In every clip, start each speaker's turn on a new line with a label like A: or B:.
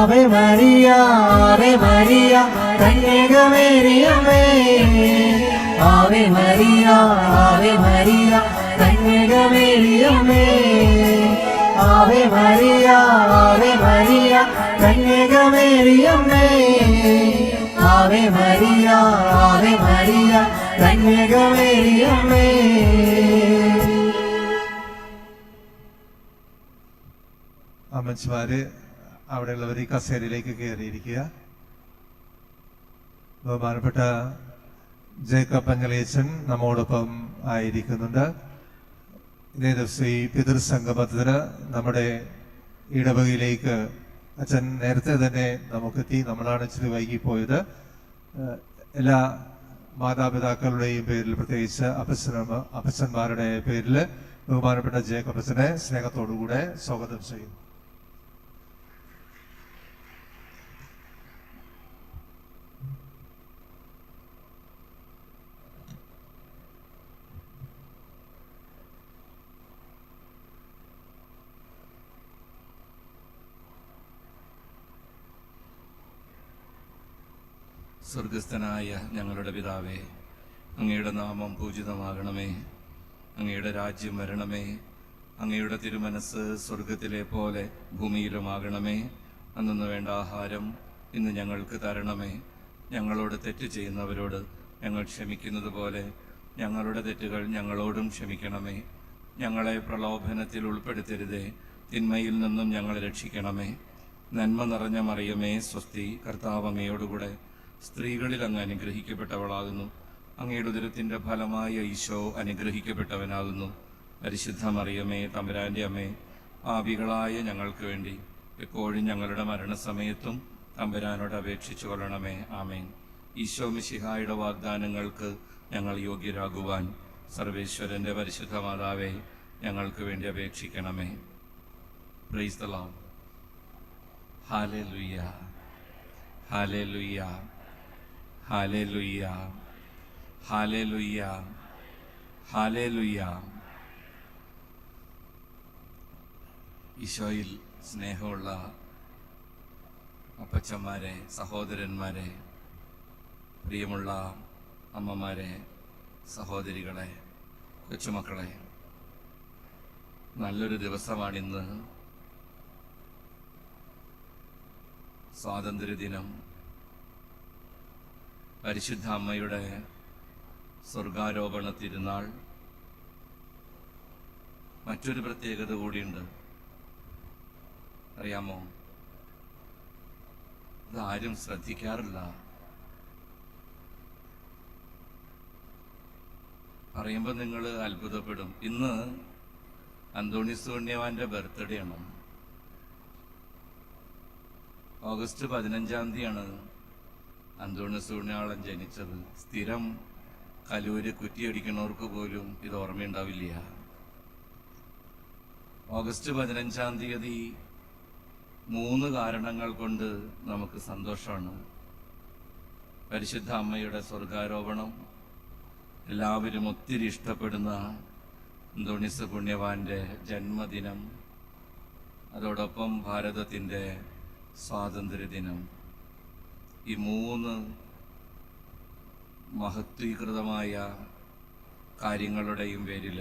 A: Ave Maria Ave Maria കന്യകമേരിയമ്മേ Ave Maria Ave Maria കന്യകമേരിയമ്മേ Ave Maria Ave Maria കന്യകമേരിയമ്മേ Ave Maria Ave Maria കന്യകമേരിയമ്മേ.
B: അമ്മച്ചിമാര് അവിടെയുള്ളവർ ഈ കസേരയിലേക്ക് കയറിയിരിക്കുക. ബഹുമാനപ്പെട്ട Jacob പഞ്ഞളേച്ചൻ നമ്മോടൊപ്പം ആയിരിക്കുന്നുണ്ട്. ഇതേ ദിവസം ഈ പിതൃസംഗമത്തിന് നമ്മുടെ ഇടവകയിലേക്ക് അച്ഛൻ നേരത്തെ തന്നെ നമുക്കെത്തി. നമ്മളാണ് ഇച്ചിരി വൈകിപ്പോയത്. എല്ലാ മാതാപിതാക്കളുടെയും പേരിൽ, പ്രത്യേകിച്ച് അപ്പച്ചന്മാരുടെ പേരിൽ ബഹുമാനപ്പെട്ട ജേക്കബ് അച്ഛനെ സ്നേഹത്തോടുകൂടെ സ്വാഗതം ചെയ്യുന്നു.
C: സ്വർഗസ്ഥനായ ഞങ്ങളുടെ പിതാവേ, അങ്ങയുടെ നാമം പൂജിതമാകണമേ. അങ്ങയുടെ രാജ്യം വരണമേ. അങ്ങയുടെ തിരുമനസ് സ്വർഗത്തിലെ പോലെ ഭൂമിയിലുമാകണമേ. അന്നു വേണ്ട ആഹാരം ഇന്ന് ഞങ്ങൾക്ക് തരണമേ. ഞങ്ങളോട് തെറ്റ് ചെയ്യുന്നവരോട് ഞങ്ങൾ ക്ഷമിക്കുന്നത് പോലെ ഞങ്ങളുടെ തെറ്റുകൾ ഞങ്ങളോടും ക്ഷമിക്കണമേ. ഞങ്ങളെ പ്രലോഭനത്തിൽ ഉൾപ്പെടുത്തരുതേ, തിന്മയിൽ നിന്നും ഞങ്ങളെ രക്ഷിക്കണമേ. നന്മ നിറഞ്ഞ മറിയമേ സ്വസ്തി, കർത്താവ് അങ്ങയോടുകൂടെ സ്ത്രീകളിൽ അങ്ങ് അനുഗ്രഹിക്കപ്പെട്ടവളാകുന്നു. അങ്ങയുടെ ഉദരത്തിൻ്റെ ഫലമായ ഈശോ അനുഗ്രഹിക്കപ്പെട്ടവനാകുന്നു. പരിശുദ്ധ മറിയമേ തമ്പുരാൻ്റെ അമ്മേ, പാപികളായ ഞങ്ങൾക്ക് വേണ്ടി എപ്പോഴും ഞങ്ങളുടെ മരണസമയത്തും തമ്പുരാനോട് അപേക്ഷിച്ചു കൊള്ളണമേ. ആമേൻ. ഈശോ മിശിഹായുടെ വാഗ്ദാനങ്ങൾക്ക് ഞങ്ങൾ യോഗ്യരാകുവാൻ സർവേശ്വരൻ്റെ പരിശുദ്ധ മാതാവേ ഞങ്ങൾക്ക് വേണ്ടി അപേക്ഷിക്കണമേ. Praise the Lord. Hallelujah, hallelujah, hallelujah, hallelujah, hallelujah. ഈശോയിൽ സ്നേഹമുള്ള അപ്പച്ചന്മാരെ, സഹോദരന്മാരെ, പ്രിയമുള്ള അമ്മമാരെ, സഹോദരികളെ, കൊച്ചുമക്കളെ, നല്ലൊരു ദിവസമാണിന്ന്. സ്വാതന്ത്ര്യദിനം. പരിശുദ്ധ അമ്മയുടെ സ്വർഗാരോപണ തിരുനാൾ. മറ്റൊരു പ്രത്യേകത കൂടിയുണ്ട്, അറിയാമോ? ഇതാരും ശ്രദ്ധിക്കാറില്ല. പറയുമ്പോൾ നിങ്ങൾ അത്ഭുതപ്പെടും. ഇന്ന് അന്തോണീസ് പുണ്യവാന്റെ ബർത്ത്ഡേ ആണ്. ഓഗസ്റ്റ് 15-ാം തീയതിയാണ് അന്തോണീസ് പുണ്യാളൻ ജനിച്ചത്. സ്ഥിരം കലൂര് കുറ്റിയടിക്കുന്നവർക്ക് പോലും ഇത് ഓർമ്മയുണ്ടാവില്ല. ഓഗസ്റ്റ് 15-ാം തീയതി 3 കാരണങ്ങൾ കൊണ്ട് നമുക്ക് സന്തോഷമാണ്. പരിശുദ്ധ അമ്മയുടെ സ്വർഗാരോപണം, എല്ലാവരും ഒത്തിരി ഇഷ്ടപ്പെടുന്ന അന്തോണീസ് പുണ്യവാന്റെ ജന്മദിനം, അതോടൊപ്പം ഭാരതത്തിൻ്റെ സ്വാതന്ത്ര്യദിനം. ഈ 3 മഹത്വീകൃതമായ കാര്യങ്ങളുടെയും പേരിൽ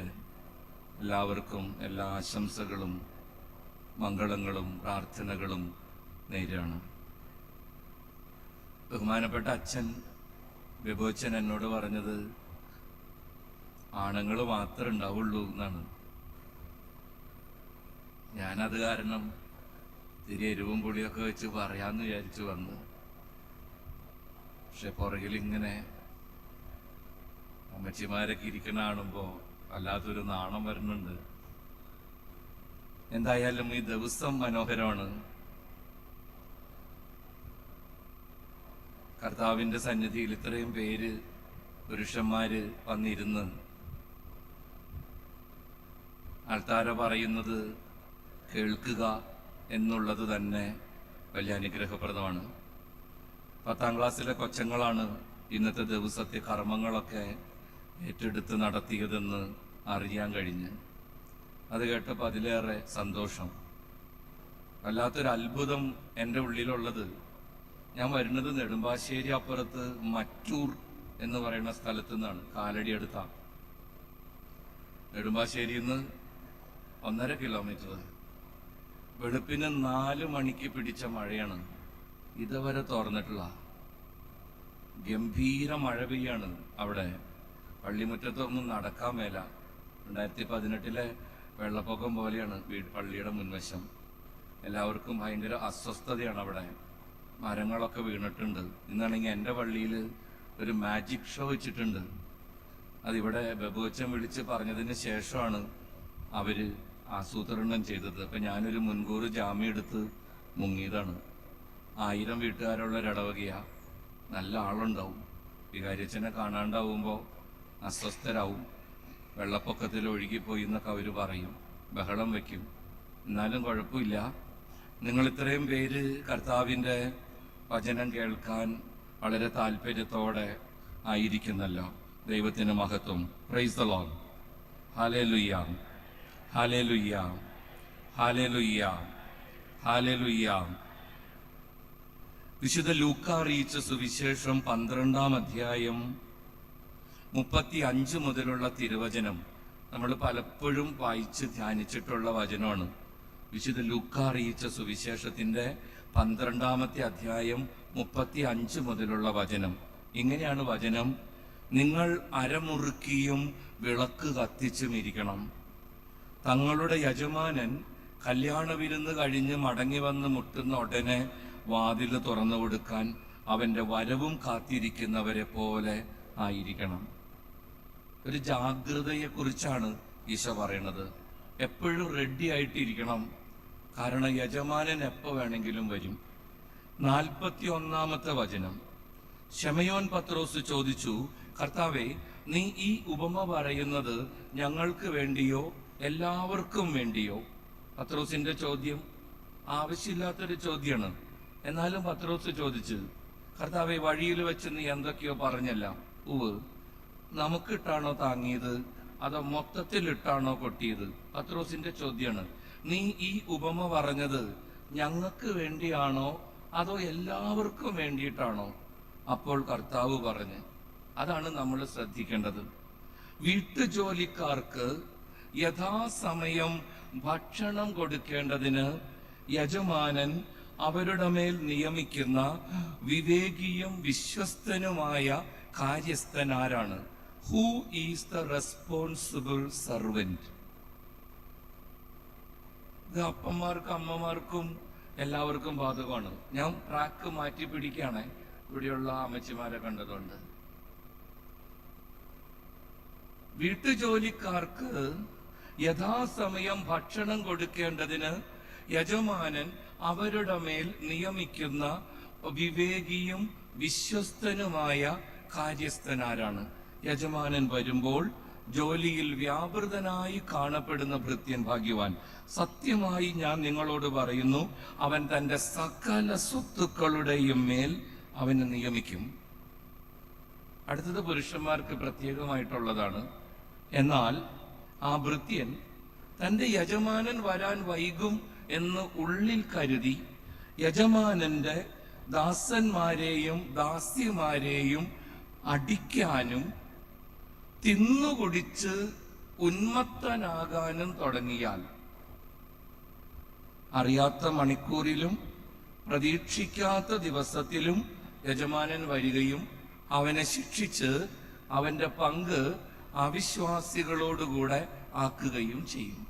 C: എല്ലാവർക്കും എല്ലാ ആശംസകളും മംഗളങ്ങളും പ്രാർത്ഥനകളും നേരാണ്. ബഹുമാനപ്പെട്ട അച്ഛൻ വിഭോച്ചൻ എന്നോട് പറഞ്ഞത് ആണുങ്ങൾ മാത്രമേ ഉണ്ടാവുള്ളൂ എന്നാണ്. ഞാനത് കാരണം തിരി എരിവും പുളിയൊക്കെ വെച്ച് പറയാമെന്ന് വിചാരിച്ചു വന്ന്. പക്ഷെ പുറകിലിങ്ങനെ അമ്മച്ചിമാരൊക്കെ ഇരിക്കുന്ന കാണുമ്പോൾ വല്ലാത്തൊരു നാണം വരുന്നുണ്ട്. എന്തായാലും ഈ ദിവസം മനോഹരമാണ്. കർത്താവിൻ്റെ സന്നിധിയിൽ ഇത്രയും പേര് പുരുഷന്മാര് വന്നിരുന്ന് ആൾത്താര പറയുന്നത് കേൾക്കുക എന്നുള്ളത് തന്നെ വലിയ അനുഗ്രഹപ്രദമാണ്. 10ാം ക്ലാസ്സിലെ കൊച്ചങ്ങളാണ് ഇന്നത്തെ ദിവസത്തെ കർമ്മങ്ങളൊക്കെ ഏറ്റെടുത്ത് നടത്തിയതെന്ന് അറിയാൻ കഴിഞ്ഞ്. അത് കേട്ടപ്പോൾ അതിലേറെ സന്തോഷം. വല്ലാത്തൊരു അത്ഭുതം എൻ്റെ ഉള്ളിലുള്ളത്, ഞാൻ വരുന്നത് നെടുമ്പാശ്ശേരി അപ്പുറത്ത് മറ്റൂർ എന്ന് പറയുന്ന സ്ഥലത്തു നിന്നാണ്, കാലടി അടുത്താണ്. നെടുമ്പാശ്ശേരിയിൽ നിന്ന് 1.5 കിലോമീറ്റർ. വെളുപ്പിന് 4 മണിക്ക് പിടിച്ച മഴയാണ്, ഇതുവരെ തുറന്നിട്ടുള്ള. ഗംഭീര മഴ പെയ്യാണ് അവിടെ. പള്ളിമുറ്റത്തൊന്നും നടക്കാൻ മേല. 2018 വെള്ളപ്പൊക്കം പോലെയാണ് പള്ളിയുടെ മുൻവശം. എല്ലാവർക്കും ഭയങ്കര അസ്വസ്ഥതയാണ് അവിടെ. മരങ്ങളൊക്കെ വീണിട്ടുണ്ട്. ഇന്നാണെങ്കിൽ എൻ്റെ പള്ളിയിൽ ഒരു മാജിക് ഷോ വെച്ചിട്ടുണ്ട്. അതിവിടെ ബബുവച്ചൻ വിളിച്ച് പറഞ്ഞതിന് ശേഷമാണ് അവര് ആസൂത്രണം ചെയ്തത്. അപ്പൊ ഞാനൊരു മുൻകൂർ ജാമ്യം എടുത്ത് മുങ്ങിയതാണ്. 1000 വീട്ടുകാരുള്ള ഇടവകയാ. നല്ല ആളുണ്ടാവും. വികാരിച്ചനെ കാണാണ്ടാവുമ്പോൾ അസ്വസ്ഥരാവും. വെള്ളപ്പൊക്കത്തിൽ ഒഴുകിപ്പോയി എന്നൊക്കെ അവർ പറയും, ബഹളം വയ്ക്കും. എന്നാലും കുഴപ്പമില്ല. നിങ്ങൾ ഇത്രയും പേര് കർത്താവിൻ്റെ വചനം കേൾക്കാൻ വളരെ താല്പര്യത്തോടെ ആയിരിക്കുന്നല്ലോ. ദൈവത്തിന് മഹത്വം. Praise the Lord. Hallelujah, hallelujah, hallelujah, hallelujah. വിശുദ്ധ ലൂക്ക അറിയിച്ച സുവിശേഷം 12-ാം അധ്യായം 35 മുതലുള്ള തിരുവചനം നമ്മൾ പലപ്പോഴും വായിച്ച് ധ്യാനിച്ചിട്ടുള്ള വചനമാണ്. വിശുദ്ധ ലൂക്ക അറിയിച്ച സുവിശേഷത്തിന്റെ 12-ാമത്തെ അധ്യായം 35 മുതലുള്ള വചനം. ഇങ്ങനെയാണ് വചനം: നിങ്ങൾ അരമുറുക്കിയും വിളക്ക് കത്തിച്ചും ഇരിക്കണം. തങ്ങളുടെ യജമാനൻ കല്യാണ വിരുന്ന് കഴിഞ്ഞ് മടങ്ങി വന്ന് മുട്ടുന്ന ഉടനെ വാതിൽ തുറന്നു കൊടുക്കാൻ അവന്റെ വരവും കാത്തിരിക്കുന്നവരെ പോലെ ആയിരിക്കണം. ഒരു ജാഗ്രതയെ കുറിച്ചാണ് ഈശോ പറയുന്നത്. എപ്പോഴും റെഡി ആയിട്ടിരിക്കണം. കാരണം യജമാനൻ എപ്പോ വേണമെങ്കിലും വരും. 41-ാമത്തെ വചനം. ശമയോൻ പത്രോസ് ചോദിച്ചു, കർത്താവേ, നീ ഈ ഉപമ പറയുന്നത് ഞങ്ങൾക്ക് വേണ്ടിയോ എല്ലാവർക്കും വേണ്ടിയോ? പത്രോസിന്റെ ചോദ്യം ആവശ്യമില്ലാത്തൊരു ചോദ്യമാണ്. എന്നാലും പത്രോസ് ചോദിച്ചു, കർത്താവേ, വഴിയിൽ വെച്ച് നീ എന്തൊക്കെയോ പറഞ്ഞല്ല. ഉവ്, നമുക്കിട്ടാണോ താങ്ങിയത് അതോ മൊത്തത്തിലിട്ടാണോ കൊട്ടിയത്? പത്രോസിന്റെ ചോദ്യമാണ്. നീ ഈ ഉപമ പറഞ്ഞത് ഞങ്ങൾക്ക് വേണ്ടിയാണോ അതോ എല്ലാവർക്കും വേണ്ടിയിട്ടാണോ? അപ്പോൾ കർത്താവ് പറഞ്ഞു, അതാണ് നമ്മൾ ശ്രദ്ധിക്കേണ്ടത്. വീട്ടുജോലിക്കാർക്ക് യഥാസമയം ഭക്ഷണം കൊടുക്കേണ്ടതിന് യജമാനൻ അവരുടെ മേൽ നിയമിക്കുന്ന വിവേകിയും വിശ്വസ്തനുമായ കാര്യസ്ഥനാരാണ്? Who is the responsible servant? ഇത് അപ്പന്മാർക്കും അമ്മമാർക്കും എല്ലാവർക്കും ബാധകമാണ്. ഞാൻ ട്രാക്ക് മാറ്റി പിടിക്കുകയാണ്, ഇവിടെയുള്ള അമ്മച്ചിമാരെ കണ്ടതുകൊണ്ട്. വീട്ടുജോലിക്കാർക്ക് യഥാസമയം ഭക്ഷണം കൊടുക്കേണ്ടതിന് യജമാനൻ അവരുടെ മേൽ നിയമിക്കുന്ന വിവേകിയും വിശ്വസ്തനുമായ കാര്യസ്ഥനാരാണ്? യജമാനൻ വരുമ്പോൾ ജോലിയിൽ വ്യാപൃതനായി കാണപ്പെടുന്ന ഭൃത്യൻ ഭാഗ്യവാൻ. സത്യമായി ഞാൻ നിങ്ങളോട് പറയുന്നു, അവൻ തന്റെ സകല സ്വത്തുക്കളുടെയും മേൽ അവനെ നിയമിക്കും. അടുത്തത് പുരുഷന്മാർക്ക് പ്രത്യേകമായിട്ടുള്ളതാണ്. എന്നാൽ ആ ഭൃത്യൻ തന്റെ യജമാനൻ വരാൻ വൈകും എന്ന് ഉള്ളിൽ കരുതി യജമാനന്റെ ദാസന്മാരെയും ദാസ്യമാരെയും അടിക്കാനും തിന്നുകുടിച്ച് ഉന്മത്തനാകാനും തുടങ്ങിയാൽ അറിയാത്ത മണിക്കൂറിലും പ്രതീക്ഷിക്കാത്ത ദിവസത്തിലും യജമാനൻ വരികയും അവനെ ശിക്ഷിച്ച് അവന്റെ പങ്ക് അവിശ്വാസികളോടുകൂടെ ആക്കുകയും ചെയ്യും.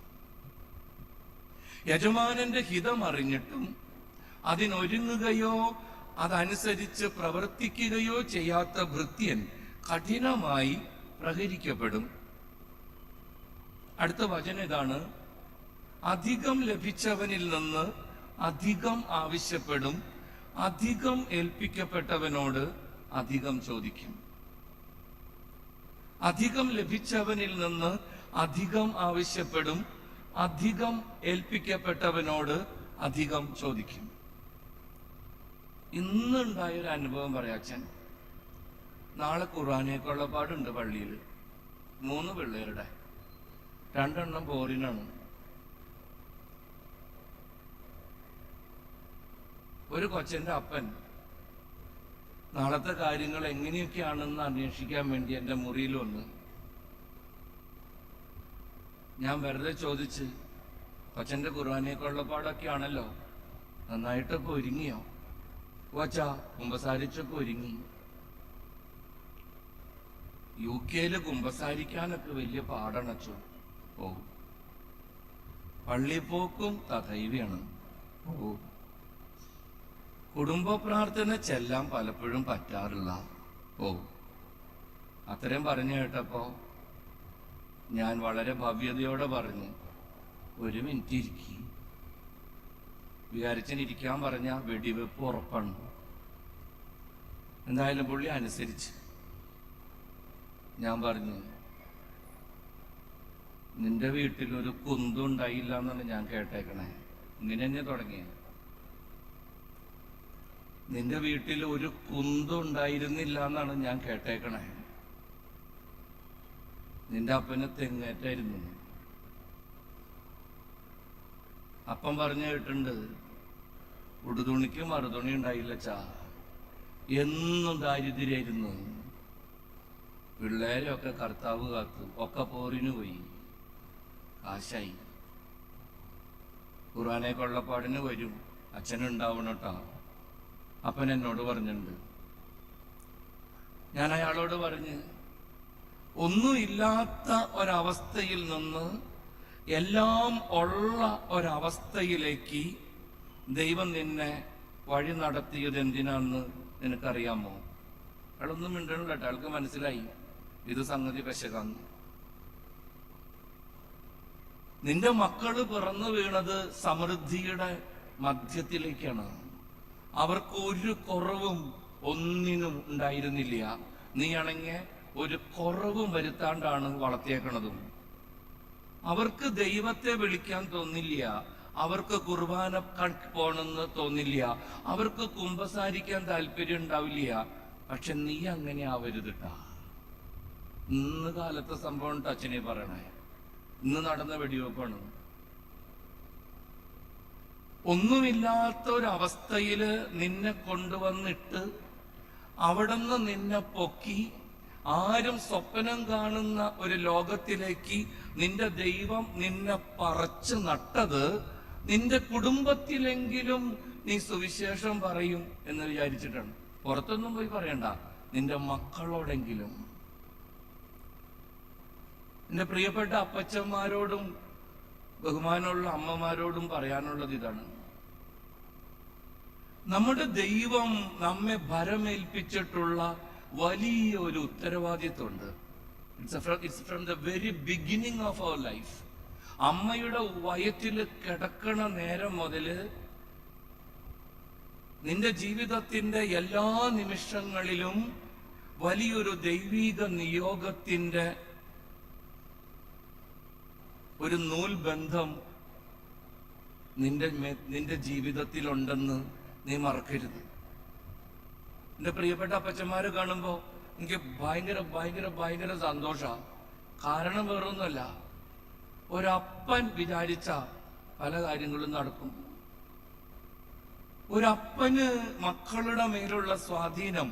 C: യജമാനന്റെ ഹിതം അറിഞ്ഞിട്ടും അതിനൊരുങ്ങുകയോ അതനുസരിച്ച് പ്രവർത്തിക്കുകയോ ചെയ്യാത്ത ഭൃത്യൻ കഠിനമായി പ്രഹരിക്കപ്പെടും. അടുത്ത വചനം ഇതാണ്: അധികം ലഭിച്ചവനിൽ നിന്ന് അധികം ആവശ്യപ്പെടും, അധികം ഏൽപ്പിക്കപ്പെട്ടവനോട് അധികം ചോദിക്കും. അധികം ലഭിച്ചവനിൽ നിന്ന് അധികം ആവശ്യപ്പെടും, അധികം ഏൽപ്പിക്കപ്പെട്ടവനോട് അധികം ചോദിക്കും. ഇന്നുണ്ടായൊരു അനുഭവം പറയാച്ചൻ. നാളെ ഖുർആനേക്കുള്ള പാടുണ്ട് പള്ളിയിൽ. 3 പിള്ളേരുടെ, 2 ബോറിനാണ്. ഒരു കൊച്ചന്റെ അപ്പൻ നാളത്തെ കാര്യങ്ങൾ എങ്ങനെയൊക്കെയാണെന്ന് അന്വേഷിക്കാൻ വേണ്ടി എൻ്റെ മുറിയിൽ വന്ന് ഞാൻ വെറുതെ ചോദിച്ച്, കൊച്ചന്റെ ഖുർആനെ കൊള്ളപ്പാടൊക്കെ ആണല്ലോ, നന്നായിട്ടൊക്കെ ഒരുങ്ങിയോ? കൊച്ചാ കുമ്പസാരിച്ചൊക്കെ ഒരുങ്ങി. UK കുമ്പസാരിക്കാനൊക്കെ വലിയ പാടണച്ചു. ഓ, പള്ളിപ്പോക്കും തഥൈവയാണ്. ഓ, കുടുംബ പ്രാർത്ഥന ചെല്ലാൻ പലപ്പോഴും പറ്റാറില്ല. ഓ, അത്രയും പറഞ്ഞു കേട്ടപ്പോ ഞാൻ വളരെ ഭവ്യതയോടെ പറഞ്ഞു, 1 മിനിറ്റ് ഇരിക്കി. വികാരിച്ചനിരിക്കാൻ പറഞ്ഞ വെടിവെപ്പ് ഉറപ്പാണ്. എന്തായാലും പുള്ളി അനുസരിച്ച്. ഞാൻ പറഞ്ഞു, നിന്റെ വീട്ടിൽ ഒരു കുന്തും ഉണ്ടായില്ല എന്നാണ് ഞാൻ കേട്ടേക്കണേ. ഇങ്ങനെ തന്നെ തുടങ്ങിയ, നിന്റെ വീട്ടിൽ ഒരു കുന്തും ഉണ്ടായിരുന്നില്ല എന്നാണ് ഞാൻ കേട്ടേക്കണേ. നിന്റെ അപ്പന് തെങ്ങേറ്റായിരുന്നു. അപ്പം പറഞ്ഞു കേട്ടിട്ടുണ്ട്, ഉടുതുണിക്ക് മറുതുണി ഉണ്ടായില്ല ചാ, എന്നും ദാരിദ്ര്യായിരുന്നു. പിള്ളേരൊക്കെ കർത്താവ് കാത്തു, ഒക്കെ പോറിന് പോയി, കാശായി. ഖുർആനെ കൊള്ളപ്പാടിന് വരും, അച്ഛനുണ്ടാവണട്ടാ. അപ്പൻ എന്നോട് പറഞ്ഞിട്ടുണ്ട്. ഞാൻ അയാളോട് പറഞ്ഞ്, ഒന്നുമില്ലാത്ത ഒരവസ്ഥയിൽ നിന്ന് എല്ലാം ഉള്ള ഒരവസ്ഥയിലേക്ക് ദൈവം നിന്നെ വഴി നടത്തിയത് എന്തിനാന്ന് നിനക്കറിയാമോ? അയാളൊന്നും മിണ്ടണില്ല കേട്ടോ. അയാൾക്ക് മനസ്സിലായി ഇത് സംഗതി പെശകാന്ന്. നിന്റെ മക്കള് പിറന്നു വീണത് സമൃദ്ധിയുടെ മധ്യത്തിലേക്കാണ്. അവർക്ക് ഒരു കുറവും ഒന്നിനും ഉണ്ടായിരുന്നില്ല. നീയാണെങ്കിൽ ഒരു കുറവും വരുത്താണ്ടാണ് വളർത്തിയേക്കണതും. അവർക്ക് ദൈവത്തെ വിളിക്കാൻ തോന്നില്ല, അവർക്ക് കുർബാന പോണെന്ന് തോന്നില്ല, അവർക്ക് കുമ്പസാരിക്കാൻ താല്പര്യം ഉണ്ടാവില്ല. പക്ഷെ നീ അങ്ങനെ ആവരുതിട്ടാ. ഇന്ന് കാലത്തെ സംഭവം അച്ഛനെ പറയണേ, ഇന്ന് നടന്ന വെടിവെപ്പാണ്. ഒന്നുമില്ലാത്ത ഒരവസ്ഥയില് നിന്നെ കൊണ്ടുവന്നിട്ട് അവിടുന്ന് നിന്നെ പൊക്കി ആരും സ്വപ്നം കാണുന്ന ഒരു ലോകത്തിലേക്ക് നിന്റെ ദൈവം നിന്നെ പറിച്ചു നട്ടത് നിന്റെ കുടുംബത്തിലെങ്കിലും നീ സുവിശേഷം പറയും എന്ന് വിചാരിച്ചിട്ടാണ്. പുറത്തൊന്നും പോയി പറയണ്ട, നിന്റെ മക്കളോടെങ്കിലും. എന്റെ പ്രിയപ്പെട്ട അപ്പച്ചന്മാരോടും ബഹുമാനമുള്ള അമ്മമാരോടും പറയാനുള്ളത് ഇതാണ്. നമ്മുടെ ദൈവം നമ്മെ ഭരമേൽപ്പിച്ചിട്ടുള്ള വലിയ ഒരു ഉത്തരവാദിത്വമുണ്ട്. It's from the very beginning of our life. അമ്മയുടെ വയറ്റിൽ കിടക്കണ നേരം മുതല് നിന്റെ ജീവിതത്തിന്റെ എല്ലാ നിമിഷങ്ങളിലും വലിയൊരു ദൈവീക നിയോഗത്തിന്റെ ഒരു നൂൽബന്ധം നിന്റെ ജീവിതത്തിലുണ്ടെന്ന് നീ മറക്കരുത്. എന്റെ പ്രിയപ്പെട്ട അപ്പച്ചന്മാരെ കാണുമ്പോ എനിക്ക് ഭയങ്കര ഭയങ്കര ഭയങ്കര സന്തോഷമാണ്. കാരണം വേറൊന്നുമല്ല, ഒരപ്പൻ വിചാരിച്ച പല കാര്യങ്ങളും നടക്കും. ഒരപ്പന് മക്കളുടെ മേലുള്ള സ്വാധീനം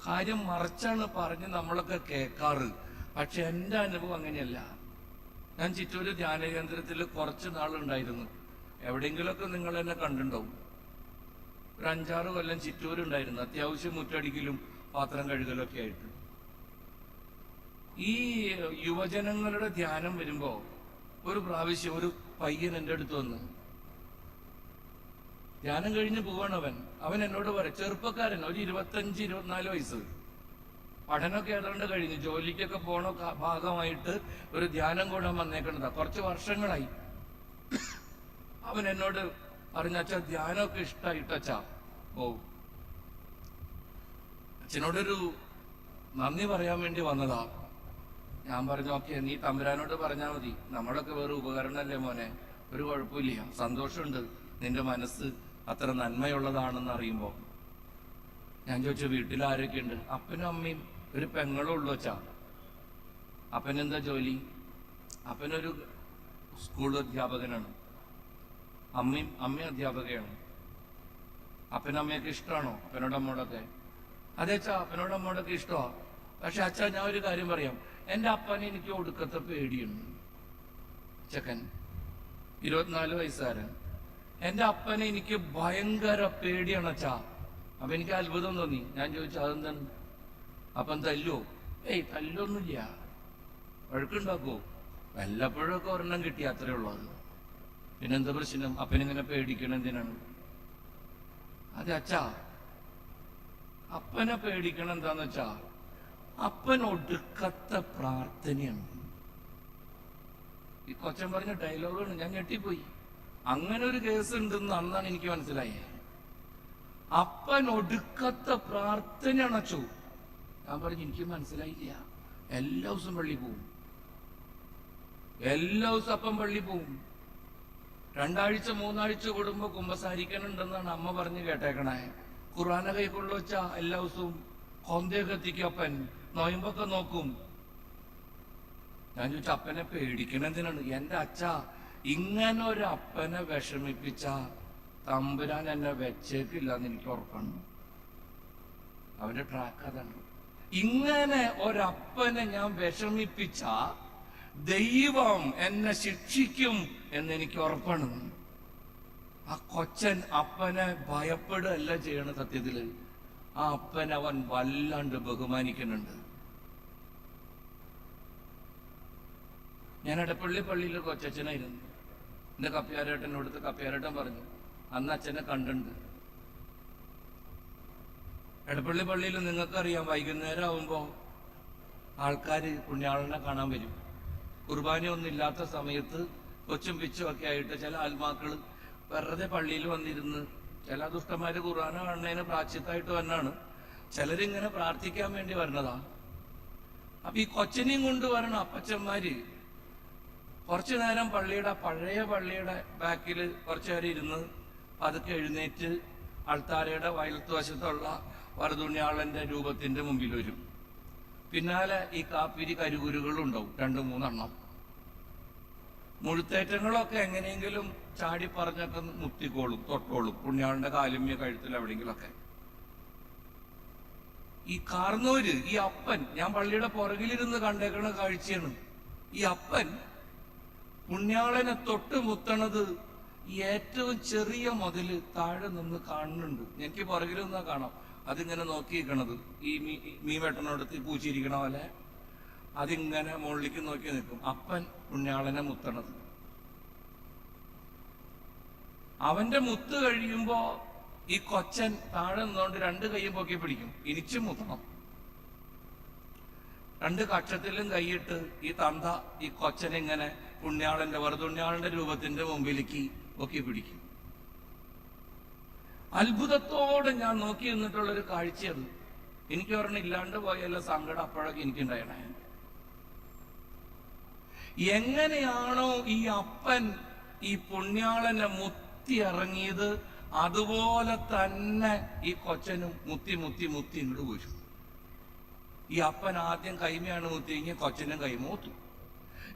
C: കാര്യം മറിച്ചാണ് പറഞ്ഞ് നമ്മളൊക്കെ കേൾക്കാറ്. പക്ഷെ എൻ്റെ അനുഭവം അങ്ങനെയല്ല. ഞാൻ ചിറ്റൂര് ധ്യാന കേന്ദ്രത്തിൽ കുറച്ച് നാളുണ്ടായിരുന്നു. എവിടെയെങ്കിലുമൊക്കെ നിങ്ങൾ എന്നെ കണ്ടിട്ടുണ്ടാവും. ഒരു 5-6 കൊല്ലം ചിറ്റൂരുണ്ടായിരുന്നു. അത്യാവശ്യം മുറ്റടിക്കലും പാത്രം കഴുകലൊക്കെ ആയിട്ട്. ഈ യുവജനങ്ങളുടെ ധ്യാനം വരുമ്പോ ഒരു പ്രാവശ്യം ഒരു പയ്യൻ എൻ്റെ അടുത്ത് വന്ന് ധ്യാനം കഴിഞ്ഞ് പോവാണ്. അവൻ എന്നോട് പറയും, ചെറുപ്പക്കാരൻ, ഒരു 25-24 വയസ്സ്, പഠനമൊക്കെ ഏതാണ്ട് കഴിഞ്ഞ് ജോലിക്കൊക്കെ പോണ ഭാഗമായിട്ട് ഒരു ധ്യാനം കൂടാൻ വന്നേക്കണതാ. കുറച്ച് വർഷങ്ങളായി. അവൻ എന്നോട് പറഞ്ഞ, അച്ഛാ ധ്യാനമൊക്കെ ഇഷ്ടായിട്ടച്ഛാ. ഓ, അച്ഛനോടൊരു നന്ദി പറയാൻ വേണ്ടി വന്നതാ. ഞാൻ പറഞ്ഞു, ഓക്കെ, നീ തമ്പുരാനോട് പറഞ്ഞാൽ മതി, നമ്മളൊക്കെ വേറെ ഉപകരണല്ലേ മോനെ, ഒരു കുഴപ്പമില്ല, സന്തോഷമുണ്ട് നിന്റെ മനസ്സ് അത്ര നന്മയുള്ളതാണെന്ന് അറിയുമ്പോ. ഞാൻ ചോദിച്ചു, വീട്ടിൽ ആരൊക്കെ ഉണ്ട്? അപ്പനും അമ്മയും ഒരു പെങ്ങളും ഉള്ളു വച്ചാ. അപ്പനെന്താ ജോലി? അപ്പനൊരു സ്കൂൾ അധ്യാപകനാണ്. അമ്മയും അധ്യാപകയാണ്. അപ്പനമ്മയൊക്കെ ഇഷ്ടമാണോ അപ്പനോട് അമ്മോടൊക്കെ? അതെ അച്ഛാ, അപ്പനോട് അമ്മോടൊക്കെ ഇഷ്ടമാ. പക്ഷെ അച്ഛാ, ഞാൻ ഒരു കാര്യം പറയാം, എൻ്റെ അപ്പനെ എനിക്ക് ഒടുക്കത്തെ പേടിയുണ്ട്. ചെക്കൻ 24 വയസ്സുകാരൻ. എൻ്റെ അപ്പനെ എനിക്ക് ഭയങ്കര പേടിയാണ് അച്ഛാ. അപ്പൊ എനിക്ക് അത്ഭുതം തോന്നി. ഞാൻ ചോദിച്ചു, അതെന്താണ്? അപ്പം തല്ലോ? ഏയ്, തല്ലൊന്നുമില്ല. വഴക്കുണ്ടാക്കുവോ? വല്ലപ്പോഴൊക്കെ ഒരെണ്ണം കിട്ടി, അത്രേ ഉള്ളൂ. അത് പിന്നെന്താ പ്രശ്നം? അപ്പനിങ്ങനെ പേടിക്കണം എന്തിനാണ്? അതെ അച്ഛാ, അപ്പനെ പേടിക്കണം എന്താന്ന് വെച്ചാ അപ്പൻ ഒടുക്കത്തെ പ്രാർത്ഥനയാണ്. ഈ കൊച്ചൻ പറഞ്ഞ ഡയലോഗാണ്, ഞാൻ ഞെട്ടിപ്പോയി. അങ്ങനെ ഒരു കേസ് ഉണ്ടെന്ന് അന്നാണ് എനിക്ക് മനസ്സിലായേ. അപ്പൻ ഒടുക്കത്തെ പ്രാർത്ഥനയാണ് അച്ഛോ. ഞാൻ പറഞ്ഞു, എനിക്ക് മനസ്സിലായില്ല. എല്ലാ ദിവസവും പള്ളി പോവും, എല്ലാ ദിവസവും അപ്പം പള്ളി പോവും. 2 ആഴ്ച 3 ആഴ്ച കൂടുമ്പോ കുമ്പസാരിക്കണുണ്ടെന്നാണ് അമ്മ പറഞ്ഞ് കേട്ടേക്കണേ. ഖുർആന കൈക്കൊള്ളു വെച്ചാ എല്ലാ ദിവസവും കൊന്തയൊക്കെ എത്തിക്കും അപ്പൻ, നോയമ്പൊക്കെ നോക്കും. ഞാൻ ചോദിച്ചു, അപ്പനെ പേടിക്കണെന്തിനാണ്? എന്റെ അച്ഛ, ഇങ്ങനെ ഒരു അപ്പനെ വിഷമിപ്പിച്ച തമ്പുരാൻ എന്നെ വെച്ചേക്കില്ല എന്ന് എനിക്ക് ഉറപ്പാണ്. അവന്റെ ട്രാക്ക് അതാണ്. ഇങ്ങനെ ഒരപ്പനെ ഞാൻ വിഷമിപ്പിച്ച ദൈവം എന്നെ ശിക്ഷിക്കും എന്നെനിക്ക് ഉറപ്പാണ്. ആ കൊച്ചൻ അപ്പനെ ഭയപ്പെടുകയല്ല ചെയ്യണ. സത്യത്തില് ആ അപ്പനെ അവൻ വല്ലാണ്ട് ബഹുമാനിക്കുന്നുണ്ട്. ഞാൻ എടപ്പള്ളി പള്ളിയിൽ കൊച്ചച്ഛനായിരുന്നു. എന്റെ കപ്പ്യാരേട്ടനോടുത്ത് കപ്പ്യാരേട്ടൻ പറഞ്ഞു, അന്ന് അച്ഛനെ കണ്ടിട്ടുണ്ട്. എടപ്പള്ളി പള്ളിയിൽ നിങ്ങൾക്കറിയാം, വൈകുന്നേരം ആവുമ്പോ ആൾക്കാര് പുണ്യാളനെ കാണാൻ വരും. കുർബാനയൊന്നും ഇല്ലാത്ത സമയത്ത് കൊച്ചും പിച്ചും ഒക്കെ ആയിട്ട് ചില ആത്മാക്കള് വെറുതെ പള്ളിയിൽ വന്നിരുന്ന്, ചില ദുഷ്ടന്മാര് ഖുർആന കാണുന്നതിന് പ്രാച്യത്തായിട്ട് വന്നാണ്, ചിലരിങ്ങനെ പ്രാർത്ഥിക്കാൻ വേണ്ടി വരണതാ. അപ്പൊ ഈ കൊച്ചനെയും കൊണ്ട് വരണ അപ്പച്ചന്മാര് കുറച്ചു നേരം പഴയ പള്ളിയുടെ ബാക്കിൽ കുറച്ചു നേരം ഇരുന്ന് പതുക്കെ എഴുന്നേറ്റ് അൾത്താരയുടെ വയലത്തുവശത്തുള്ള വരതുണ്യാളന്റെ രൂപത്തിന്റെ മുമ്പിൽ വരും. പിന്നാലെ ഈ കാപ്പിരി കരുകുരുകളുണ്ടാവും, 2-3 എണ്ണം. മുഴുത്തേറ്റങ്ങളൊക്കെ എങ്ങനെയെങ്കിലും ചാടി പറഞ്ഞൊക്കെ മുത്തിക്കോളും, തൊട്ടോളും, പുണ്യാളന്റെ കാലുമ്യ കഴുത്തിൽ എവിടെയെങ്കിലൊക്കെ. ഈ കാർന്നോര്, ഈ അപ്പൻ, ഞാൻ പള്ളിയുടെ പുറകിലിരുന്ന് കണ്ടേക്കണ കാഴ്ചയാണ്. ഈ അപ്പൻ പുണ്യാളനെ തൊട്ട് മുത്തണത് ഏറ്റവും ചെറിയ മുതല് താഴെ നിന്ന് കാണുന്നുണ്ട്. എനിക്ക് പുറകിൽ നിന്നാ കാണാം. അതിങ്ങനെ നോക്കിയിരിക്കണത് ഈ മീൻവെട്ടനോടത്ത് പൂച്ചിരിക്കണ പോലെ അതിങ്ങനെ മുകളിലേക്ക് നോക്കി നിൽക്കും. അപ്പൻ പുണ്യാളനെ മുത്തണത്. അവന്റെ മുത്ത് കഴിയുമ്പോ ഈ കൊച്ചൻ താഴെ നിന്നുകൊണ്ട് 2 കൈയും പൊക്കി പിടിക്കും, ഇനിച്ചും മുത്തണം. 2 കക്ഷത്തിലും കൈയിട്ട് ഈ തന്ത ഈ കൊച്ചനിങ്ങനെ പുണ്യാളന്റെ വറുതുണ്യാളന്റെ രൂപത്തിന്റെ മുമ്പിലേക്ക് പൊക്കി പിടിക്കും. അത്ഭുതത്തോടെ ഞാൻ നോക്കി നിന്നിട്ടുള്ളൊരു കാഴ്ചയത്. എനിക്ക് ഒരെണ്ണം ഇല്ലാണ്ട് പോയല്ല സങ്കടം അപ്പോഴൊക്കെ എനിക്കുണ്ടായണേ. എങ്ങനെയാണോ ഈ അപ്പൻ ഈ പുണ്യാളനെ മുത്തി ഇറങ്ങിയത്, അതുപോലെ തന്നെ ഈ കൊച്ചനും മുത്തി ഇങ്ങോട്ട് പോരും. ഈ അപ്പൻ ആദ്യം കൈമയാണ് മുത്തി കഴിഞ്ഞ് കൊച്ചനും കൈമൂത്തു.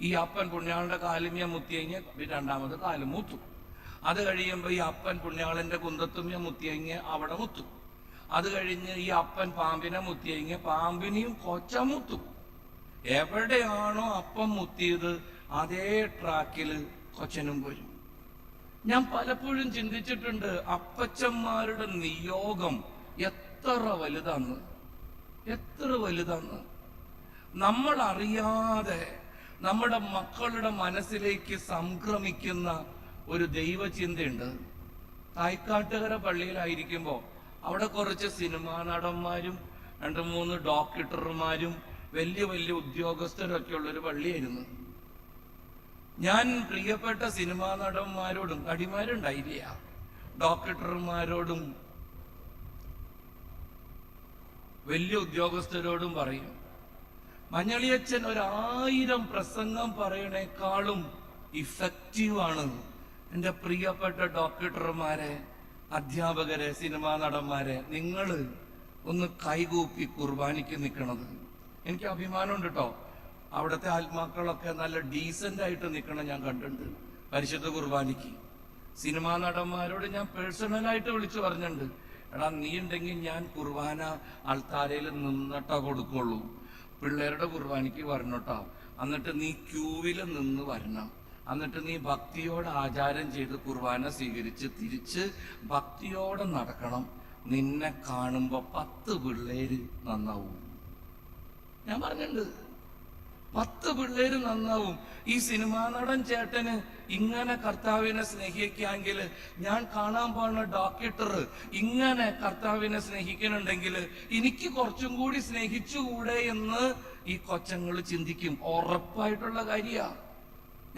C: ഈ അപ്പൻ പുണ്യാളന്റെ കാലുമിയ മുത്തി കഴിഞ്ഞ് 2ാമത് കാല് മൂത്തു. അത് കഴിയുമ്പോ ഈ അപ്പൻ പുണ്യാളന്റെ കുന്തത്തുമിയ മുത്തി കഴിഞ്ഞ് അവിടെ മുത്തു. അത് കഴിഞ്ഞ് ഈ അപ്പൻ പാമ്പിനെ മുത്തി കഴിഞ്ഞ് പാമ്പിനെയും കൊച്ച മുത്തു. എവിടെയാണോ അപ്പം മുത്തിയത് അതേ ട്രാക്കില് കൊച്ചനും പോരും. ഞാൻ പലപ്പോഴും ചിന്തിച്ചിട്ടുണ്ട്, അപ്പച്ചന്മാരുടെ നിയോഗം എത്ര വലുതാന്ന്. നമ്മൾ അറിയാതെ നമ്മുടെ മക്കളുടെ മനസ്സിലേക്ക് സംക്രമിക്കുന്ന ഒരു ദൈവചിന്തയുണ്ട്. തായ്ക്കാട്ടുകര പള്ളിയിലായിരിക്കുമ്പോ അവിടെ കുറച്ച് സിനിമാ നടന്മാരും 2-3 ഡോക്ടർമാരും വലിയ ഉദ്യോഗസ്ഥരൊക്കെ ഉള്ളൊരു പള്ളിയായിരുന്നു. ഞാൻ പ്രിയപ്പെട്ട സിനിമാ നടന്മാരോടും, നടിമാരുണ്ടായില്ല, ഡോക്ടർമാരോടും വലിയ ഉദ്യോഗസ്ഥരോടും പറയും, മഞ്ഞളിയച്ഛൻ 1000 പ്രസംഗം പറയണേക്കാളും ഇഫക്റ്റീവാണ്. എൻ്റെ പ്രിയപ്പെട്ട ഡോക്ടർമാരെ, അധ്യാപകരെ, സിനിമാ നടന്മാരെ, നിങ്ങൾ ഒന്ന് കൈകൂപ്പി കുർബാനിക്ക് നിൽക്കണത്. എനിക്ക് അഭിമാനമുണ്ട് കേട്ടോ. അവിടുത്തെ ആത്മാക്കളൊക്കെ നല്ല ഡീസന്റ് ആയിട്ട് നിൽക്കണം ഞാൻ കണ്ടിട്ടുണ്ട് പരിശുദ്ധ കുർബാനിക്ക്. സിനിമാ നടന്മാരോട് ഞാൻ പേഴ്സണലായിട്ട് വിളിച്ചു പറഞ്ഞിട്ടുണ്ട്, എടാ നീ ഉണ്ടെങ്കിൽ ഞാൻ കുർബാന അൾത്താരയിൽ നിന്നിട്ടാ കൊടുക്കുള്ളൂ, പിള്ളേരുടെ കുർബാനയ്ക്ക് വരണോട്ടോ, എന്നിട്ട് നീ ക്യൂവിൽ നിന്ന് വരണം, എന്നിട്ട് നീ ഭക്തിയോടെ ആചാരം ചെയ്ത് കുർബാന സ്വീകരിച്ച് തിരിച്ച് ഭക്തിയോടെ നടക്കണം. നിന്നെ കാണുമ്പോ 10 പിള്ളേര് നന്നാവും. ഞാൻ പറഞ്ഞിട്ടുണ്ട് 10 പിള്ളേര് നന്നാവും. ഈ സിനിമാ നടൻ ചേട്ടന് ഇങ്ങനെ കർത്താവിനെ സ്നേഹിക്കാമെങ്കിൽ, ഞാൻ കാണാൻ പോകുന്ന ഡോക്ടർ ഇങ്ങനെ കർത്താവിനെ സ്നേഹിക്കുന്നുണ്ടെങ്കിൽ എനിക്ക് കുറച്ചും കൂടി സ്നേഹിച്ചുകൂടെ എന്ന് ഈ കൊച്ചങ്ങൾ ചിന്തിക്കും. ഉറപ്പായിട്ടുള്ള കാര്യമാണ്.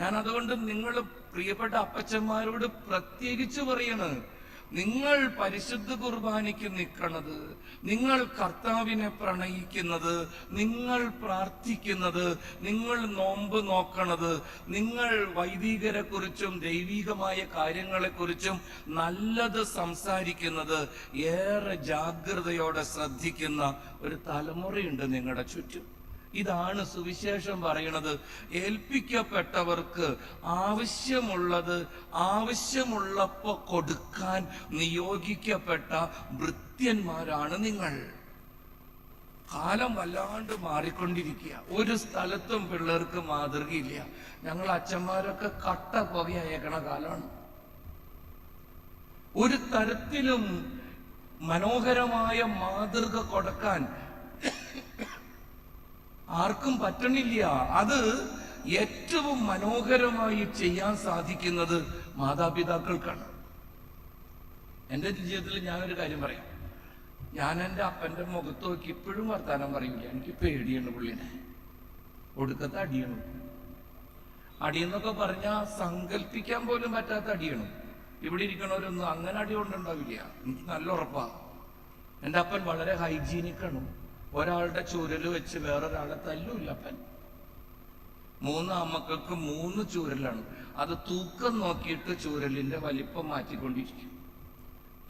C: ഞാൻ അതുകൊണ്ട് നിങ്ങൾ പ്രിയപ്പെട്ട അപ്പച്ചന്മാരോട് പ്രത്യേകിച്ച് പറയണ്, നിങ്ങൾ പരിശുദ്ധ കുർബാനയ്ക്ക് നിൽക്കണത്, നിങ്ങൾ കർത്താവിനെ പ്രണയിക്കുന്നത്, നിങ്ങൾ പ്രാർത്ഥിക്കുന്നത്, നിങ്ങൾ നോമ്പ് നോക്കണത്, നിങ്ങൾ വൈദികരെ കുറിച്ചും ദൈവികമായ കാര്യങ്ങളെക്കുറിച്ചും നല്ലത് സംസാരിക്കുന്നത്, ഏറെ ജാഗ്രതയോടെ ശ്രദ്ധിക്കുന്ന ഒരു തലമുറയുണ്ട് നിങ്ങളുടെ ചുറ്റും. ഇതാണ് സുവിശേഷം പറയണത്. ഏൽപ്പിക്കപ്പെട്ടവർക്ക് ആവശ്യമുള്ളത് ആവശ്യമുള്ളപ്പോ കൊടുക്കാൻ നിയോഗിക്കപ്പെട്ട ഭൃത്യന്മാരാണ് നിങ്ങൾ. കാലം വല്ലാണ്ട് മാറിക്കൊണ്ടിരിക്കുക. ഒരു സ്ഥലത്തും പിള്ളേർക്ക് മാതൃകയില്ല. ഞങ്ങൾ അച്ഛന്മാരൊക്കെ കട്ട പുകയയക്കണ കാലമാണ്. ഒരു തരത്തിലും മനോഹരമായ മാതൃക കൊടുക്കാൻ ആർക്കും പറ്റണില്ല. അത് ഏറ്റവും മനോഹരമായി ചെയ്യാൻ സാധിക്കുന്നത് മാതാപിതാക്കൾക്കാണ്. എൻ്റെ ജീവിതത്തിൽ ഞാനൊരു കാര്യം പറയാം. ഞാൻ എൻ്റെ അപ്പൻ്റെ മുഖത്ത് നോക്കി ഇപ്പോഴും വർത്താനം പറയില്ല. എനിക്ക് പേടിയാണ് പുള്ളിനെ. ഒടുക്കത്തെ അടിയണം. അടിയെന്നൊക്കെ പറഞ്ഞാൽ സങ്കല്പിക്കാൻ പോലും പറ്റാത്ത അടിയണം. ഇവിടെ ഇരിക്കണവരൊന്നും അങ്ങനെ അടി കൊണ്ടുണ്ടാവില്ല. എനിക്ക് നല്ല ഉറപ്പാണ്. എൻ്റെ അപ്പൻ വളരെ ഹൈജീനിക്കാണ്. ഒരാളുടെ ചൂരൽ വെച്ച് വേറൊരാളെ തല്ലൂല്ല അപ്പൻ. 3 അമ്മക്കൾക്ക് 3 ചൂരലാണ്. അത് തൂക്കം നോക്കിയിട്ട് ചൂരലിന്റെ വലിപ്പം മാറ്റിക്കൊണ്ടിരിക്കും.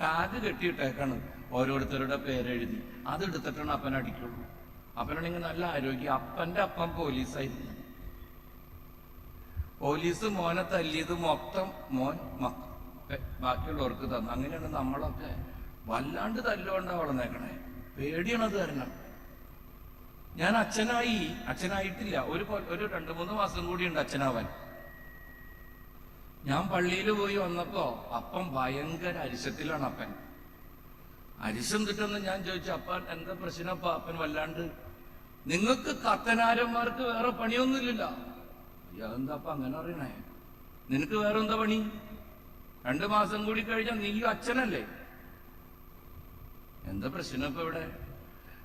C: ടാഗ് കെട്ടിയിട്ടേക്കാണ് ഓരോരുത്തരുടെ പേരെഴുതി. അതെടുത്തിട്ടാണ് അപ്പൻ അടിക്കുള്ളൂ. അപ്പനാണെങ്കിൽ നല്ല ആരോഗ്യം. അപ്പന്റെ അപ്പം പോലീസായിരുന്നു. പോലീസ് മോനെ തല്ലിയത് മൊത്തം മോൻ ബാക്കിയുള്ളവർക്ക് തന്നു. അങ്ങനെയാണ് നമ്മളൊക്കെ. വല്ലാണ്ട് തല്ലുകൊണ്ടാ വളർന്നേക്കണേ. പേടിയാണത് കാരണം. ഞാൻ അച്ഛനായിട്ടില്ല. ഒരു 2-3 മാസം കൂടിയുണ്ട് അച്ഛനാവാൻ. ഞാൻ പള്ളിയിൽ പോയി വന്നപ്പോ അപ്പം ഭയങ്കര അരിശത്തിലാണ്. അപ്പൻ അരിശം കിട്ടുമെന്ന് ഞാൻ ചോദിച്ചു, അപ്പൻ എന്താ പ്രശ്നപ്പ? അപ്പൻ വല്ലാണ്ട്, നിങ്ങൾക്ക് കത്തനാരന്മാർക്ക് വേറെ പണിയൊന്നുമില്ലല്ലോ. എന്താ അപ്പ അങ്ങനെ അറിയണേ? നിനക്ക് വേറെ എന്താ പണി? 2 മാസം കൂടി കഴിഞ്ഞാൽ നീ അച്ഛനല്ലേ? എന്താ പ്രശ്നം ഇപ്പൊ ഇവിടെ?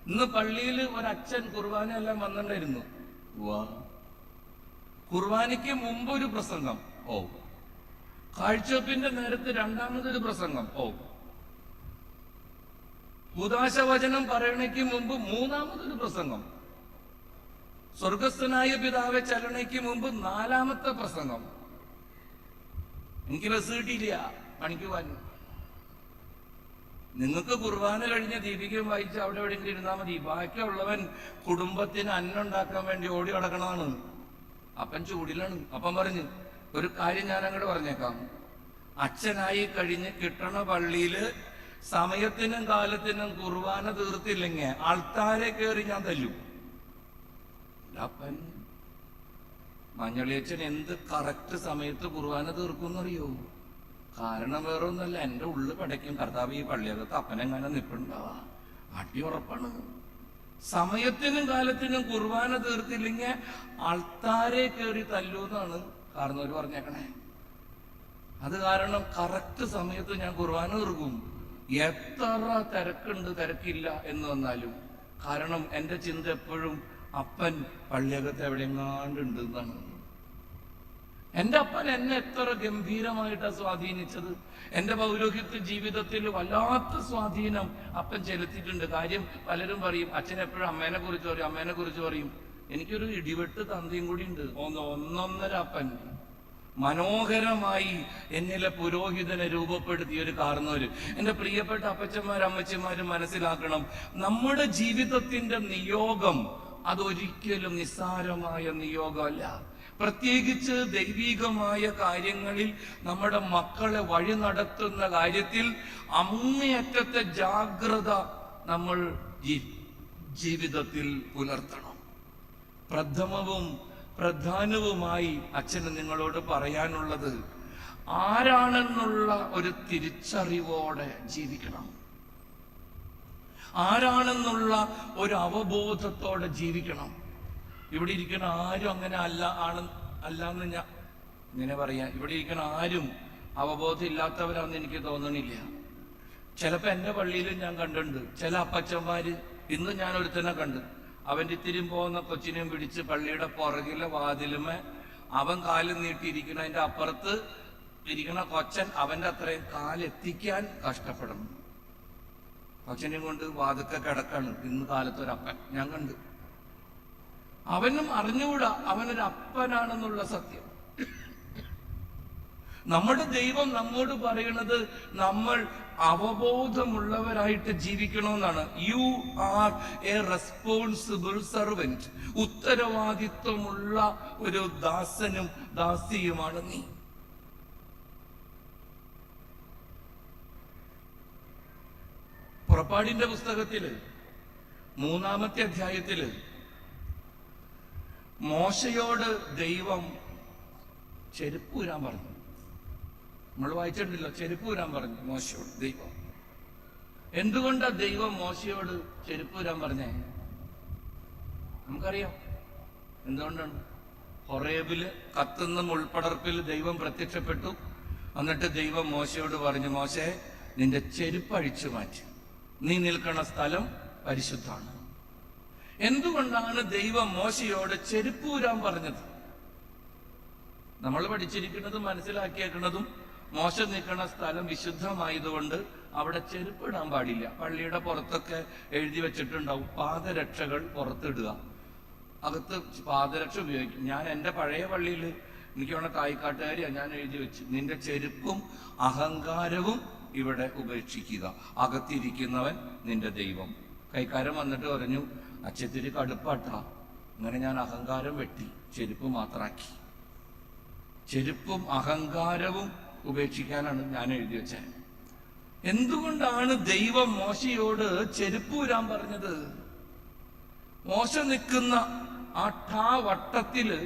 C: ഇന്ന് പള്ളിയിൽ ഒരച്ഛൻ കുർബാന എല്ലാം വന്നിട്ടുണ്ടായിരുന്നു. കുർബാനയ്ക്ക് മുമ്പ് ഒരു പ്രസംഗം, കാഴ്ചവെപ്പിന്റെ നേരത്ത് 2ാമതൊരു പ്രസംഗം, കൂദാശവചനം പറയണയ്ക്ക് മുമ്പ് 3ാമതൊരു പ്രസംഗം, സ്വർഗസ്ഥനായ പിതാവെ ചലനയ്ക്ക് മുമ്പ് 4ാമത്തെ പ്രസംഗം. എനിക്ക് ബസ് കിട്ടിയില്ല പണിക്ക് പോകാൻ. നിങ്ങൾക്ക് കുർബാന കഴിഞ്ഞ് ദീപികയും വായിച്ച് അവിടെ എവിടെയെങ്കിലും ഇരുന്നാൽ മതി. ബാക്കിയുള്ളവൻ കുടുംബത്തിന് അന്നുണ്ടാക്കാൻ വേണ്ടി ഓടി നടക്കണതാണ്. അപ്പൻ ചൂടിലാണ്. അപ്പം പറഞ്ഞു, ഒരു കാര്യം ഞാൻ അങ്ങോട്ട് പറഞ്ഞേക്കാം. അച്ഛനായി കഴിഞ്ഞ് കിട്ടണ പള്ളിയില് സമയത്തിനും കാലത്തിനും കുർബാന തീർത്തില്ലെങ്കിൽ ആൾത്താരെ കയറി ഞാൻ തല്ലും. അപ്പൻ മഞ്ഞളിയച്ഛൻ എന്ത് കറക്റ്റ് സമയത്ത് കുർബാന തീർക്കുമെന്നറിയോ? കാരണം വേറെ ഒന്നല്ല, എൻ്റെ ഉള്ളു പടയ്ക്കും. കർത്താവ് ഈ പള്ളിയകത്ത് അപ്പനെങ്ങനെ നിൽപ്പുണ്ടാവാ? അടി ഉറപ്പാണ്. സമയത്തിനും കാലത്തിനും കുർബാന തീർത്തില്ലെങ്കിൽ ആൾത്താരെ കയറി തല്ലൂന്നാണ് കാരണവര് പറഞ്ഞേക്കണേ. അത് കാരണം കറക്റ്റ് സമയത്ത് ഞാൻ കുർബാന തീർക്കും. എത്ര തിരക്കുണ്ട് തിരക്കില്ല എന്ന് വന്നാലും. കാരണം എൻ്റെ ചിന്ത എപ്പോഴും അപ്പൻ പള്ളിയകത്ത് എവിടെയെങ്ങാണ്ടുണ്ട് എന്നാണ്. എൻ്റെ അപ്പൻ എന്നെ എത്ര ഗംഭീരമായിട്ടാണ് സ്വാധീനിച്ചത്. എൻ്റെ പൗരോഹിത്യ ജീവിതത്തിൽ വല്ലാത്ത സ്വാധീനം അപ്പൻ ചെലുത്തിയിട്ടുണ്ട്. കാര്യം പലരും പറയും അച്ഛൻ എപ്പോഴും അമ്മേനെ കുറിച്ച് പറയും. എനിക്കൊരു ഇടിവെട്ട് തന്തയും കൂടി ഉണ്ട്. 1.5 അപ്പൻ മനോഹരമായി എന്നിലെ പുരോഹിതനെ രൂപപ്പെടുത്തിയ ഒരു കാരണവര്. എൻ്റെ പ്രിയപ്പെട്ട അപ്പച്ചന്മാരും അമ്മച്ചിമാരും മനസ്സിലാക്കണം, നമ്മുടെ ജീവിതത്തിന്റെ നിയോഗം അതൊരിക്കലും നിസ്സാരമായ നിയോഗമല്ല. പ്രത്യേകിച്ച് ദൈവികമായ കാര്യങ്ങളിൽ നമ്മുടെ മക്കളെ വഴി നടത്തുന്ന കാര്യത്തിൽ അങ്ങേയറ്റത്തെ ജാഗ്രത നമ്മൾ ജീവിതത്തിൽ പുലർത്തണം. പ്രധാനവുമായി അച്ഛന് നിങ്ങളോട് പറയാനുള്ളത്, ആരാണെന്നുള്ള ഒരു തിരിച്ചറിവോടെ ജീവിക്കണം. ആരാണെന്നുള്ള ഒരു അവബോധത്തോടെ ജീവിക്കണം. ഇവിടെ ഇരിക്കുന്ന ആരും അങ്ങനെ അല്ലാന്ന് ഞാൻ ഇങ്ങനെ പറയാം. ഇവിടെ ഇരിക്കുന്ന ആരും അവബോധം ഇല്ലാത്തവരാണെന്ന് എനിക്ക് തോന്നണില്ല. ചിലപ്പോ എന്റെ പള്ളിയിൽ ഞാൻ കണ്ടിട്ടുണ്ട് ചില അപ്പച്ചന്മാര്. ഇന്ന് ഞാൻ ഒരുത്തനെ കണ്ടു. അവന്റെ ഇത്തിരി പോകുന്ന കൊച്ചിനെയും പിടിച്ച് പള്ളിയുടെ പുറകിലെ വാതിലുമേ അവൻ കാല് നീട്ടിയിരിക്കണം. അതിന്റെ അപ്പുറത്ത് ഇരിക്കണ കൊച്ചൻ അവന്റെ അത്രയും കാലെത്തിക്കാൻ കഷ്ടപ്പെടണം. കൊച്ചനെയും കൊണ്ട് വാതുക്കെ കിടക്കാണ് ഇന്ന് കാലത്തൊരപ്പൻ ഞാൻ കണ്ടു. അവനും അറിഞ്ഞുകൂടാ അവനൊരു അപ്പനാണെന്നുള്ള സത്യം. നമ്മുടെ ദൈവം നമ്മോട് പറയണത് നമ്മൾ അവബോധമുള്ളവരായിട്ട് ജീവിക്കണമെന്നാണ്. You are a responsible servant. ഉത്തരവാദിത്വമുള്ള ഒരു ദാസനും ദാസിയുമാണ് നീ. പുറപ്പാടിന്റെ പുസ്തകത്തില് 3-ാമത്തെ അധ്യായത്തില് മോശയോട് ദൈവം ചെരുപ്പൂരാൻ പറഞ്ഞു. നമ്മൾ വായിച്ചിട്ടില്ല, ചെരുപ്പൂരാൻ പറഞ്ഞു മോശയോട് ദൈവം. എന്തുകൊണ്ടാ ദൈവം മോശയോട് ചെരുപ്പൂരാൻ പറഞ്ഞേ? നമുക്കറിയാം എന്തുകൊണ്ടാണ്. ഹൊറേബില് കത്തുന്ന മുൾപ്പടർപ്പിൽ ദൈവം പ്രത്യക്ഷപ്പെട്ടു. എന്നിട്ട് ദൈവം മോശയോട് പറഞ്ഞു, മോശേ, നിന്റെ ചെരുപ്പ് അഴിച്ചു മാറ്റി, നീ നിൽക്കുന്ന സ്ഥലം പരിശുദ്ധമാണ്. എന്തുകൊണ്ടാണ് ദൈവം മോശയോട് ചെരുപ്പൂരാൻ പറഞ്ഞത്? നമ്മൾ പഠിച്ചിരിക്കുന്നതും മനസ്സിലാക്കിയേക്കുന്നതും മോശ നിൽക്കുന്ന സ്ഥലം വിശുദ്ധമായതുകൊണ്ട് അവിടെ ചെരുപ്പിടാൻ പാടില്ല. പള്ളിയുടെ പുറത്തൊക്കെ എഴുതി വെച്ചിട്ടുണ്ടാവും, പാദരക്ഷകൾ പുറത്തിടുക, അകത്ത് പാദരക്ഷ ഉപയോഗിക്കും. ഞാൻ എൻ്റെ പഴയ പള്ളിയിൽ എനിക്ക് വേണം കായിക്കാട്ടുകാരിയാ, ഞാൻ എഴുതി വെച്ചു, നിന്റെ ചെരുപ്പും അഹങ്കാരവും ഇവിടെ ഉപേക്ഷിക്കുക, അകത്തിരിക്കുന്നവൻ നിന്റെ ദൈവം. കൈക്കാരൻ വന്നിട്ട് പറഞ്ഞു, അച്ഛത്തിരി കടുപ്പാട്ടാ. അങ്ങനെ ഞാൻ അഹങ്കാരം വെട്ടി ചെരുപ്പ് മാത്രാക്കി. ചെരുപ്പും അഹങ്കാരവും ഉപേക്ഷിക്കാനാണ് ഞാൻ എഴുതി വെച്ചത്. എന്തുകൊണ്ടാണ് ദൈവം മോശയോട് ചെരുപ്പൂരാൻ പറഞ്ഞത്? മോശ നിൽക്കുന്ന ആ വട്ടത്തില്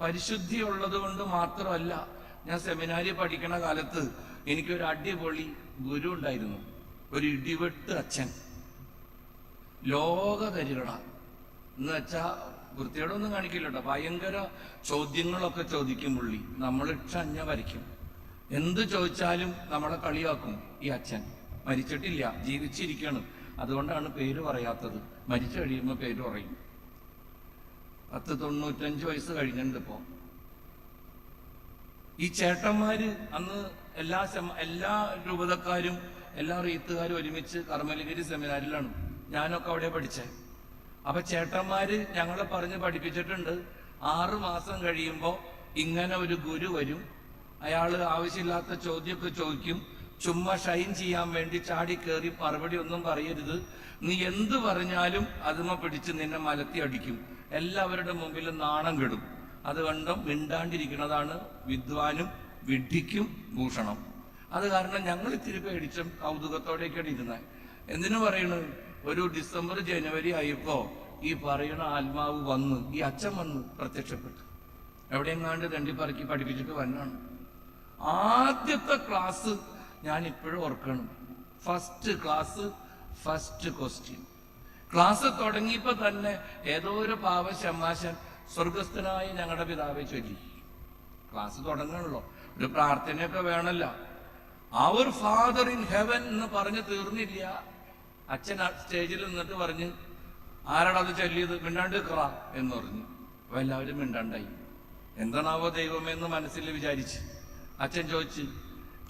C: പരിശുദ്ധി ഉള്ളത് കൊണ്ട് മാത്രമല്ല. ഞാൻ സെമിനാരി പഠിക്കണ കാലത്ത് എനിക്കൊരു അടിപൊളി ഗുരു ഉണ്ടായിരുന്നു, ഒരു ഇടിവെട്ട് അച്ഛൻ. ലോകതരികട എന്ന് വെച്ചാ വൃത്തിയോടൊന്നും കാണിക്കില്ല കേട്ടോ. ഭയങ്കര ചോദ്യങ്ങളൊക്കെ ചോദിക്കും പുള്ളി. നമ്മൾ ഇട്ടഞ്ഞ വരയ്ക്കും. എന്ത് ചോദിച്ചാലും നമ്മളെ കളിയാക്കും. ഈ അച്ഛൻ മരിച്ചിട്ടില്ല, ജീവിച്ചിരിക്കണം. അതുകൊണ്ടാണ് പേര് പറയാത്തത്. മരിച്ചു കഴിയുമ്പോൾ പേര് പറയും. 95 വയസ്സ് കഴിഞ്ഞിട്ടുണ്ട് ഇപ്പോ. ഈ ചേട്ടന്മാര് അന്ന് എല്ലാ രൂപതക്കാരും എല്ലാ റീത്തുകാരും ഒരുമിച്ച് കർമ്മലഗിരി സെമിനാരിലാണ്. ഞാനൊക്കെ അവിടെ പഠിച്ചേ. അപ്പൊ ചേട്ടന്മാര് ഞങ്ങളെ പറഞ്ഞ് പഠിപ്പിച്ചിട്ടുണ്ട്, 6 മാസം കഴിയുമ്പോ ഇങ്ങനെ ഒരു ഗുരു വരും. അയാള് ആവശ്യമില്ലാത്ത ചോദ്യമൊക്കെ ചോദിക്കും. ചുമ്മാ ഷൈൻ ചെയ്യാൻ വേണ്ടി ചാടി കയറി മറുപടി ഒന്നും പറയരുത്. നീ എന്ത് പറഞ്ഞാലും അതുമ പിടിച്ച് നിന്നെ മലത്തി അടിക്കും. എല്ലാവരുടെ മുമ്പിൽ നാണം കെടും. അതുകൊണ്ട് മിണ്ടാണ്ടിരിക്കുന്നതാണ് വിദ്വാനും വിഡ്ഢിക്കും ഭൂഷണം. അത് കാരണം ഞങ്ങൾ ഇത്തിരി പേടിച്ചും കൗതുകത്തോടെയൊക്കെയാണ് ഇരുന്നത്. എന്തിനു പറയണു? ഒരു ഡിസംബർ ജനുവരി ആയപ്പോ ഈ പറയുന്ന ആത്മാവ് വന്ന്, ഈ അച്ഛൻ വന്ന് പ്രത്യക്ഷപ്പെട്ടു. എവിടെയെങ്ങാണ്ട് തണ്ടിപ്പറക്കി പഠിപ്പിച്ചിട്ട് വന്നാണ്. ആദ്യത്തെ ക്ലാസ് ഞാൻ ഇപ്പോഴും ഓർക്കണം. First class, first question. Class തുടങ്ങിയപ്പോ തന്നെ ഏതോ ഒരു പാവ ശമാശൻ സ്വർഗസ്ഥനായ ഞങ്ങളുടെ പിതാവെ ചൊല്ലി. ക്ലാസ് തുടങ്ങണല്ലോ, ഒരു പ്രാർത്ഥനയൊക്കെ വേണമല്ലോ. അവർ ഫാദർ ഇൻ ഹെവൻ എന്ന് പറഞ്ഞ് തീർന്നില്ല. അച്ഛൻ സ്റ്റേജിൽ നിന്നിട്ട് പറഞ്ഞ്, ആരാണ് അത് ചൊല്ലിയത്? മിണ്ടാണ്ട് നിൽക്കറ എന്ന് പറഞ്ഞു. അപ്പൊ എല്ലാവരും മിണ്ടാണ്ടായി. എന്താണാവോ ദൈവമെന്ന് മനസ്സിൽ വിചാരിച്ച് അച്ഛൻ ചോദിച്ചു,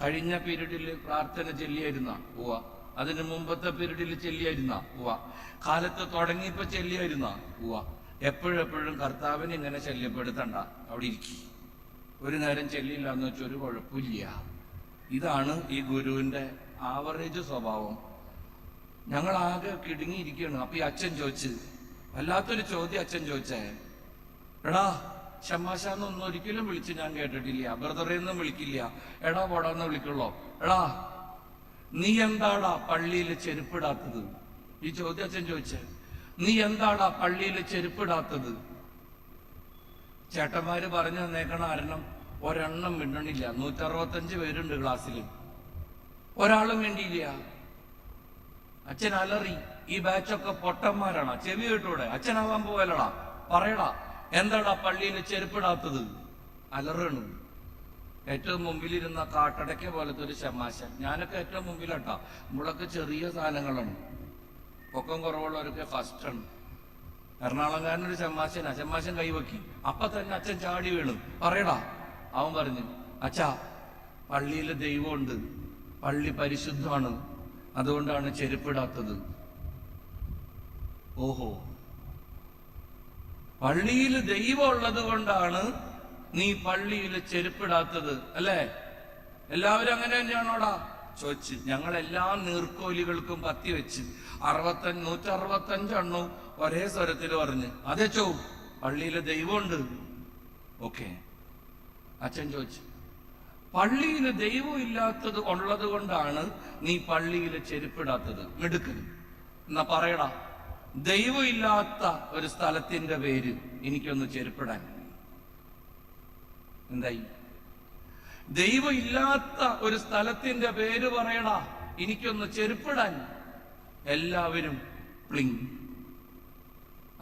C: കഴിഞ്ഞ പീരീഡിൽ പ്രാർത്ഥന ചൊല്ലിയായിരുന്ന? ഉവ്വ. അതിന് മുമ്പത്തെ പീരീഡിൽ ചെല്ലിയായിരുന്ന? ഉവ്വ. കാലത്ത് തുടങ്ങിയപ്പോ ചെല്ലിയായിരുന്ന? ഉവ്വ. എപ്പോഴെപ്പോഴും കർത്താവിനെ ഇങ്ങനെ ശല്യപ്പെടുത്തണ്ട, അവിടെ ഇരിക്കും. ഒരു നേരം ചെല്ലില്ല എന്ന് വെച്ചാൽ ഒരു കുഴപ്പമില്ല. ഇതാണ് ഈ ഗുരുവിന്റെ ആവറേജ് സ്വഭാവം. ഞങ്ങൾ ആകെ കിടുങ്ങിയിരിക്കുകയാണ്. അപ്പൊ ഈ അച്ഛൻ ചോദിച്ച്, വല്ലാത്തൊരു ചോദ്യം അച്ഛൻ ചോദിച്ചേ, എടാ ഷമ്മാശാന്നൊന്നും ഒരിക്കലും വിളിച്ച് ഞാൻ കേട്ടിട്ടില്ല. ബ്രദറേന്നും വിളിക്കില്ല, എടാ പോടാന്ന് വിളിക്കുള്ളോ. എടാ നീ എന്താടാ പള്ളിയിൽ ചെരുപ്പിടാത്തത്? ഈ ചോദ്യം അച്ഛൻ ചോദിച്ചേ. നീ എന്താടാ പള്ളിയിൽ ചെരുപ്പിടാത്തത്? ചേട്ടന്മാര് പറഞ്ഞു തന്നേക്കണ കാരണം ഒരെണ്ണം മിണ്ടണില്ല. 165 പേരുണ്ട് ക്ലാസ്സിൽ, ഒരാളും വേണ്ടിയില്ല. അച്ഛൻ അലറി, ഈ ബാച്ചൊക്കെ പൊട്ടന്മാരാണ്, ചെവി കേട്ടൂടെ, അച്ഛനാവാൻ പോവല്ലടാ, പറയടാ എന്താടാ പള്ളിയിൽ ചെരുപ്പിടാത്തത്? അലറാണ്. ഏറ്റവും മുമ്പിലിരുന്ന കാട്ടടയ്ക്ക പോലത്തെ ഒരു ശമാശൻ. ഞാനൊക്കെ ഏറ്റവും മുമ്പിലാട്ടാ. നമ്മളൊക്കെ ചെറിയ സാധനങ്ങളാണ്, പൊക്കം കുറവുള്ളവരൊക്കെ ഫസ്റ്റാണ്. എറണാകുളംകാരനൊരു ശമാശനാ. ശമാശൻ കൈവക്കി, അപ്പൊ തന്നെ അച്ഛൻ ചാടി വീണു. പറയടാ. അവൻ പറഞ്ഞു, അച്ഛാ പള്ളിയിൽ ദൈവമുണ്ട്, പള്ളി പരിശുദ്ധമാണ്, അതുകൊണ്ടാണ് ചെരുപ്പിടാത്തത്. ഓഹോ, പള്ളിയിൽ ദൈവം ഉള്ളത് കൊണ്ടാണ് നീ പള്ളിയിൽ ചെരുപ്പിടാത്തത് അല്ലേ? എല്ലാവരും അങ്ങനെ തന്നെയാണോടാ ചോദിച്ച്. ഞങ്ങളെല്ലാ നീർക്കോലികൾക്കും പത്തി വെച്ച് 165 എണ്ണവും ഒരേ സ്വരത്തിൽ പറഞ്ഞ്, അതെ ചോ പള്ളിയിൽ ദൈവമുണ്ട്. ഓക്കെ. അച്ഛൻ ചോദിച്ചു, പള്ളിയിൽ ദൈവം ഇല്ലാത്തത് ഉള്ളത് കൊണ്ടാണ് നീ പള്ളിയിൽ ചെരുപ്പിടാത്തത്. മിടുക്കൻ. എന്നാ പറയടാ, ദൈവം ഇല്ലാത്ത ഒരു സ്ഥലത്തിന്റെ പേര് എനിക്കൊന്ന് ചെരുപ്പിടാൻ. എന്തായി? ദൈവം ഇല്ലാത്ത ഒരു സ്ഥലത്തിന്റെ പേര് പറയടാ, എനിക്കൊന്ന് ചെരുപ്പിടാൻ. എല്ലാവരും പ്ലിങ്.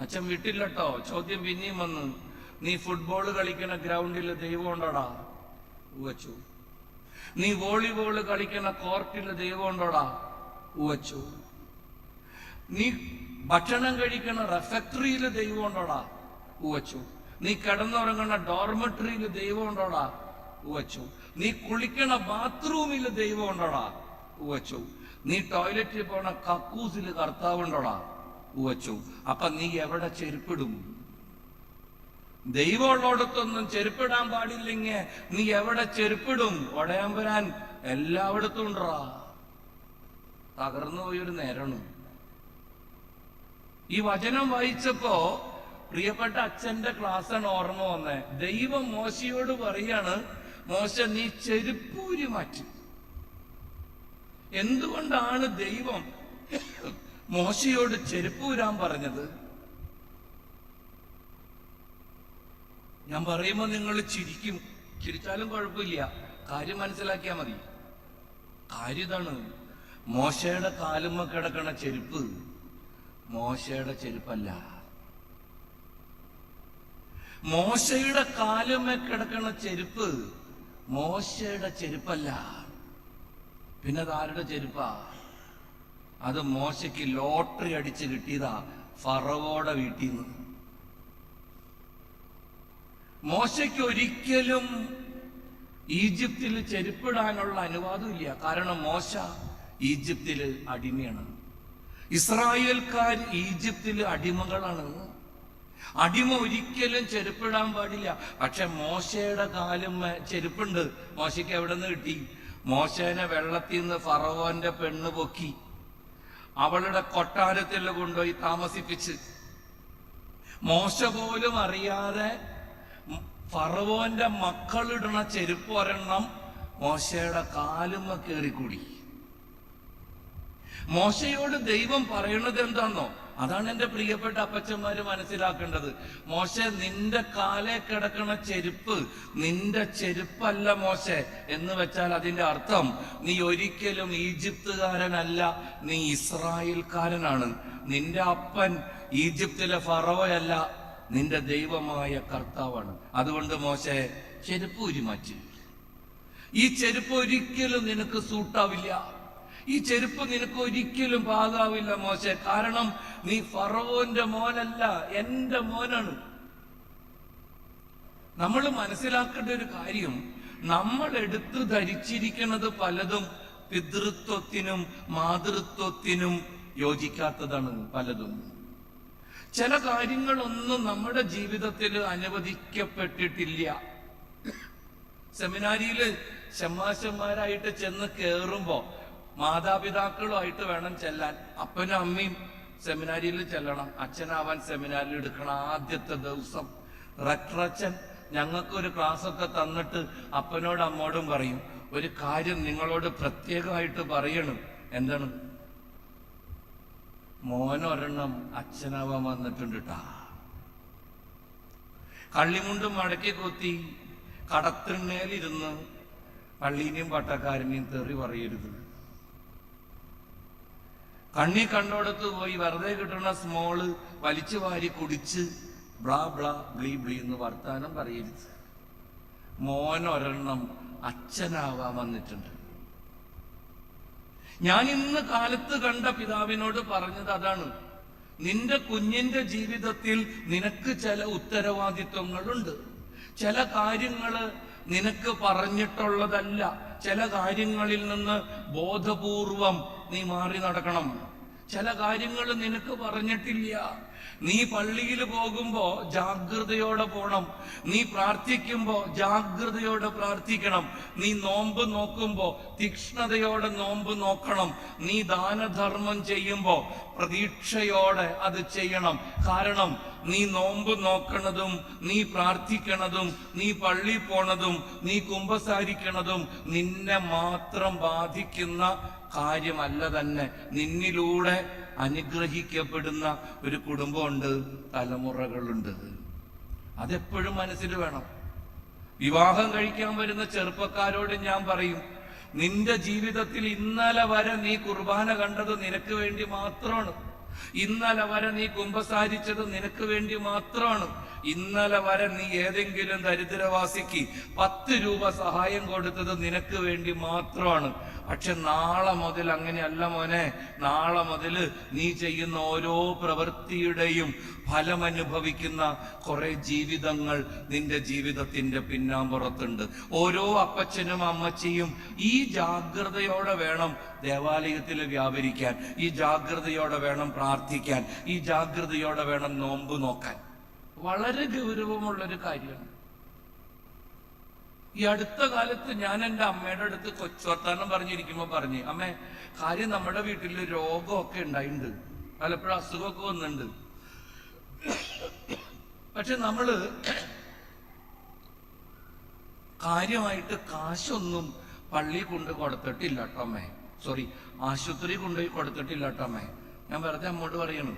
C: അച്ഛൻ വിട്ടില്ലട്ടോ. ചോദ്യം പിന്നെയും വന്ന്, നീ ഫുട്ബോൾ കളിക്കുന്ന ഗ്രൗണ്ടിൽ ദൈവം ഉണ്ടോടാ? ഉവച്ചു. നീ വോളിബോൾ കളിക്കുന്ന കോർട്ടിൽ ദൈവം ഉണ്ടോടാ? ഉവച്ചു. നീ ഭക്ഷണം കഴിക്കുന്ന റെഫക്ടറിയിൽ ദൈവം ഉണ്ടോടാ? ഉവച്ചു. നീ കിടന്നുറങ്ങുന്ന ഡോർമെട്രിയിൽ ദൈവം ഉണ്ടോടാ? ഉവച്ചു. നീ കുളിക്കണ ബാത്റൂമിൽ ദൈവം ഉണ്ടോടാ? ഉവച്ചു. നീ ടോയ്ലറ്റിൽ പോണ കക്കൂസിൽ കർത്താവ് ഉണ്ടോടാ? ഉവച്ചു. അപ്പൊ നീ എവിടെ ചെരുപ്പിടും? ദൈവമുള്ളോടത്തൊന്നും ചെരുപ്പിടാൻ പാടില്ലെങ്കിൽ നീ എവിടെ ചെരുപ്പിടും? ഒടയാൻ വരാൻ എല്ലായിടത്തും ഉണ്ടാ. തകർന്നു പോയൊരു നേരാണ്. ഈ വചനം വായിച്ചപ്പോ പ്രിയപ്പെട്ട അച്ഛന്റെ ക്ലാസ്സാണ് ഓർമ്മ വന്നേ. ദൈവം മോശയോട് പറയാണ്, മോശ നീ ചെരുപ്പൂരി മാറ്റി. എന്തുകൊണ്ടാണ് ദൈവം മോശയോട് ചെരുപ്പൂരാൻ പറഞ്ഞത്? ഞാൻ പറയുമ്പോ നിങ്ങൾ ചിരിക്കും. ചിരിച്ചാലും കുഴപ്പമില്ല, കാര്യം മനസ്സിലാക്കിയാ മതി. കാര്യം ഇതാണ്, മോശയുടെ കാലുമ്മ കിടക്കണ ചെരുപ്പ് മോശയുടെ ചെരുപ്പല്ല. മോശയുടെ കാലുമ്മ കിടക്കണ ചെരുപ്പ് മോശയുടെ ചെരുപ്പല്ല. പിന്നെ ആരുടെ ചെരുപ്പാ? അത് മോശയ്ക്ക് ലോട്ടറി അടിച്ച് കിട്ടിയതാ ഫറവോടെ വീട്ടിൽ നിന്ന്. മോശയ്ക്ക് ഒരിക്കലും ഈജിപ്തിൽ ചെരുപ്പിടാനുള്ള അനുവാദമില്ല. കാരണം മോശ ഈജിപ്തില് അടിമയാണ്. ഇസ്രായേൽക്കാർ ഈജിപ്തില് അടിമകളാണ്. അടിമ ഒരിക്കലും ചെരുപ്പിടാൻ പാടില്ല. പക്ഷെ മോശയുടെ കാലും ചെരുപ്പുണ്ട്. മോശയ്ക്ക് എവിടെ നിന്ന് കിട്ടി? മോശേനെ വെള്ളത്തിൽ നിന്ന് ഫറവോന്റെ പെണ്ണ് പൊക്കി അവളുടെ കൊട്ടാരത്തിൽ കൊണ്ടുപോയി താമസിപ്പിച്ച് മോശ പോലും അറിയാതെ ഫറവോന്റെ മക്കളിടണ ചെരുപ്പ് ഒരെണ്ണം മോശയുടെ കാലുമ്മ കയറിക്കൂടി. മോശയോട് ദൈവം പറയണത് എന്താണോ? അതാണ് എന്റെ പ്രിയപ്പെട്ട അപ്പച്ചന്മാര് മനസ്സിലാക്കേണ്ടത്. മോശ, നിന്റെ കാലേ കിടക്കണ ചെരുപ്പ് നിന്റെ ചെരുപ്പല്ല മോശ എന്ന് വെച്ചാൽ അതിന്റെ അർത്ഥം നീ ഒരിക്കലും ഈജിപ്തുകാരനല്ല, നീ ഇസ്രായേൽക്കാരനാണ്. നിന്റെ അപ്പൻ ഈജിപ്തിലെ ഫറവയല്ല, നിന്റെ ദൈവമായ കർത്താവാണ്. അതുകൊണ്ട് മോശ ചെരുപ്പ് ഊരി മാറ്റി. ഈ ചെരുപ്പ് ഒരിക്കലും നിനക്ക് സൂട്ടാവില്ല. ഈ ചെരുപ്പ് നിനക്ക് ഒരിക്കലും പാകാവില്ല മോശെ. കാരണം നീ ഫറവോന്റെ മോനല്ല, എന്റെ മോനാണ്. നമ്മൾ മനസ്സിലാക്കേണ്ട ഒരു കാര്യം, നമ്മൾ എടുത്തു ധരിച്ചിരിക്കുന്നത് പലതും പിതൃത്വത്തിനും മാതൃത്വത്തിനും യോജിക്കാത്തതാണ്. പലതും ചില കാര്യങ്ങളൊന്നും നമ്മുടെ ജീവിതത്തിൽ അനുവദിക്കപ്പെട്ടിട്ടില്ല. സെമിനാരിയില് ശമ്മാശന്മാരായിട്ട് ചെന്ന് കയറുമ്പോ മാതാപിതാക്കളുമായിട്ട് വേണം ചെല്ലാൻ. അപ്പനും അമ്മയും സെമിനാരിയിൽ ചെല്ലണം. അച്ഛനാവാൻ സെമിനാരിൽ എടുക്കണം. ആദ്യത്തെ ദിവസം റക്ടറച്ചൻ ഞങ്ങൾക്കൊരു ക്ലാസ്സൊക്കെ തന്നിട്ട് അപ്പനോട് അമ്മോടും പറയും, ഒരു കാര്യം നിങ്ങളോട് പ്രത്യേകമായിട്ട് പറയണം. എന്താണ്? മോനൊരെണ്ണം അച്ഛനാവാൻ വന്നിട്ടുണ്ട് ട്ടാ. കള്ളിമുണ്ടും മടക്കി കൊത്തി കടത്തിണ്ണേലിരുന്ന് പള്ളീനെയും പട്ടക്കാരനെയും തെറി പറയരുത്. കണ്ണി കണ്ടോടത്ത് പോയി വെറുതെ കിട്ടുന്ന സ്മോള് വലിച്ചു വാരി കുടിച്ച് ബ്ലാ ബ്ലാ ബ്ലീ ബ്ലീ എന്ന് വർത്താനം പറയരുത്. മോനൊരെണ്ണം അച്ഛനാവാൻ വന്നിട്ടുണ്ട്. ഞാൻ ഇന്ന് കാലത്ത് കണ്ട പിതാവിനോട് പറഞ്ഞത് അതാണ്. നിന്റെ കുഞ്ഞിന്റെ ജീവിതത്തിൽ നിനക്ക് ചില ഉത്തരവാദിത്വങ്ങളുണ്ട്. ചില കാര്യങ്ങള് നിനക്ക് പറഞ്ഞിട്ടുള്ളതല്ല. ചില കാര്യങ്ങളിൽ നിന്ന് ബോധപൂർവം നീ മാറി നടക്കണം. ചില കാര്യങ്ങൾ നിനക്ക് പറഞ്ഞിട്ടില്ല. നീ പള്ളിയിൽ പോകുമ്പോ ജാഗ്രതയോടെ പോണം. നീ പ്രാർത്ഥിക്കുമ്പോ ജാഗ്രതയോടെ പ്രാർത്ഥിക്കണം. നീ നോമ്പ് നോക്കുമ്പോ തീക്ഷ്ണതയോടെ നോമ്പ് നോക്കണം. നീ ദാനധർമ്മം ചെയ്യുമ്പോ പ്രതീക്ഷയോടെ അത് ചെയ്യണം. കാരണം നീ നോമ്പ് നോക്കണതും നീ പ്രാർത്ഥിക്കണതും നീ പള്ളി പോണതും നീ കുമ്പസാരിക്കണതും നിന്നെ മാത്രം ബാധിക്കുന്ന കാര്യമല്ല തന്നെ. നിന്നിലൂടെ അനുഗ്രഹിക്കപ്പെടുന്ന ഒരു കുടുംബമുണ്ട്, തലമുറകളുണ്ട്. അതെപ്പോഴും മനസ്സിൽ വേണം. വിവാഹം കഴിക്കാൻ വരുന്ന ചെറുപ്പക്കാരോട് ഞാൻ പറയും, നിന്റെ ജീവിതത്തിൽ ഇന്നലെ വരെ നീ കുർബാന കണ്ടത് നിനക്ക് വേണ്ടി മാത്രമാണ്. ഇന്നലെ വരെ നീ കുമ്പസാരിച്ചത് നിനക്ക് വേണ്ടി മാത്രമാണ്. ഇന്നലെ വരെ നീ ഏതെങ്കിലും ദരിദ്രവാസിക്ക് 10 രൂപ സഹായം കൊടുത്തത് നിനക്ക് വേണ്ടി മാത്രമാണ്. പക്ഷെ നാളെ മുതൽ അങ്ങനെയല്ല മോനെ. നാളെ മുതൽ നീ ചെയ്യുന്ന ഓരോ പ്രവൃത്തിയുടെയും ഫലമനുഭവിക്കുന്ന കുറെ ജീവിതങ്ങൾ നിന്റെ ജീവിതത്തിന്റെ പിന്നാമ്പുറത്തുണ്ട്. ഓരോ അപ്പച്ചനും അമ്മച്ചിയും ഈ ജാഗ്രതയോടെ വേണം ദേവാലയത്തിൽ വ്യാപരിക്കാൻ. ഈ ജാഗ്രതയോടെ വേണം പ്രാർത്ഥിക്കാൻ. ഈ ജാഗ്രതയോടെ വേണം നോമ്പ് നോക്കാൻ. വളരെ ഗൗരവമുള്ളൊരു കാര്യമാണ്. ഈ അടുത്ത കാലത്ത് ഞാൻ എൻ്റെ അമ്മയുടെ അടുത്ത് കൊച്ചുവർത്താനം പറഞ്ഞിരിക്കുമ്പോ പറഞ്ഞു, അമ്മേ, കാര്യം നമ്മുടെ വീട്ടിൽ രോഗമൊക്കെ ഉണ്ടായിട്ടുണ്ട്, പലപ്പോഴും അസുഖമൊക്കെ വന്നിട്ടുണ്ട്. പക്ഷെ നമ്മള് കാര്യമായിട്ട് കാശൊന്നും പള്ളി കൊണ്ട് കൊടുത്തിട്ടില്ല കേട്ടോ അമ്മേ. സോറി, ആശുപത്രി കൊണ്ടുപോയി കൊടുത്തിട്ടില്ല കേട്ടോ അമ്മേ. ഞാൻ വെറുതെ അമ്മോട് പറയണു.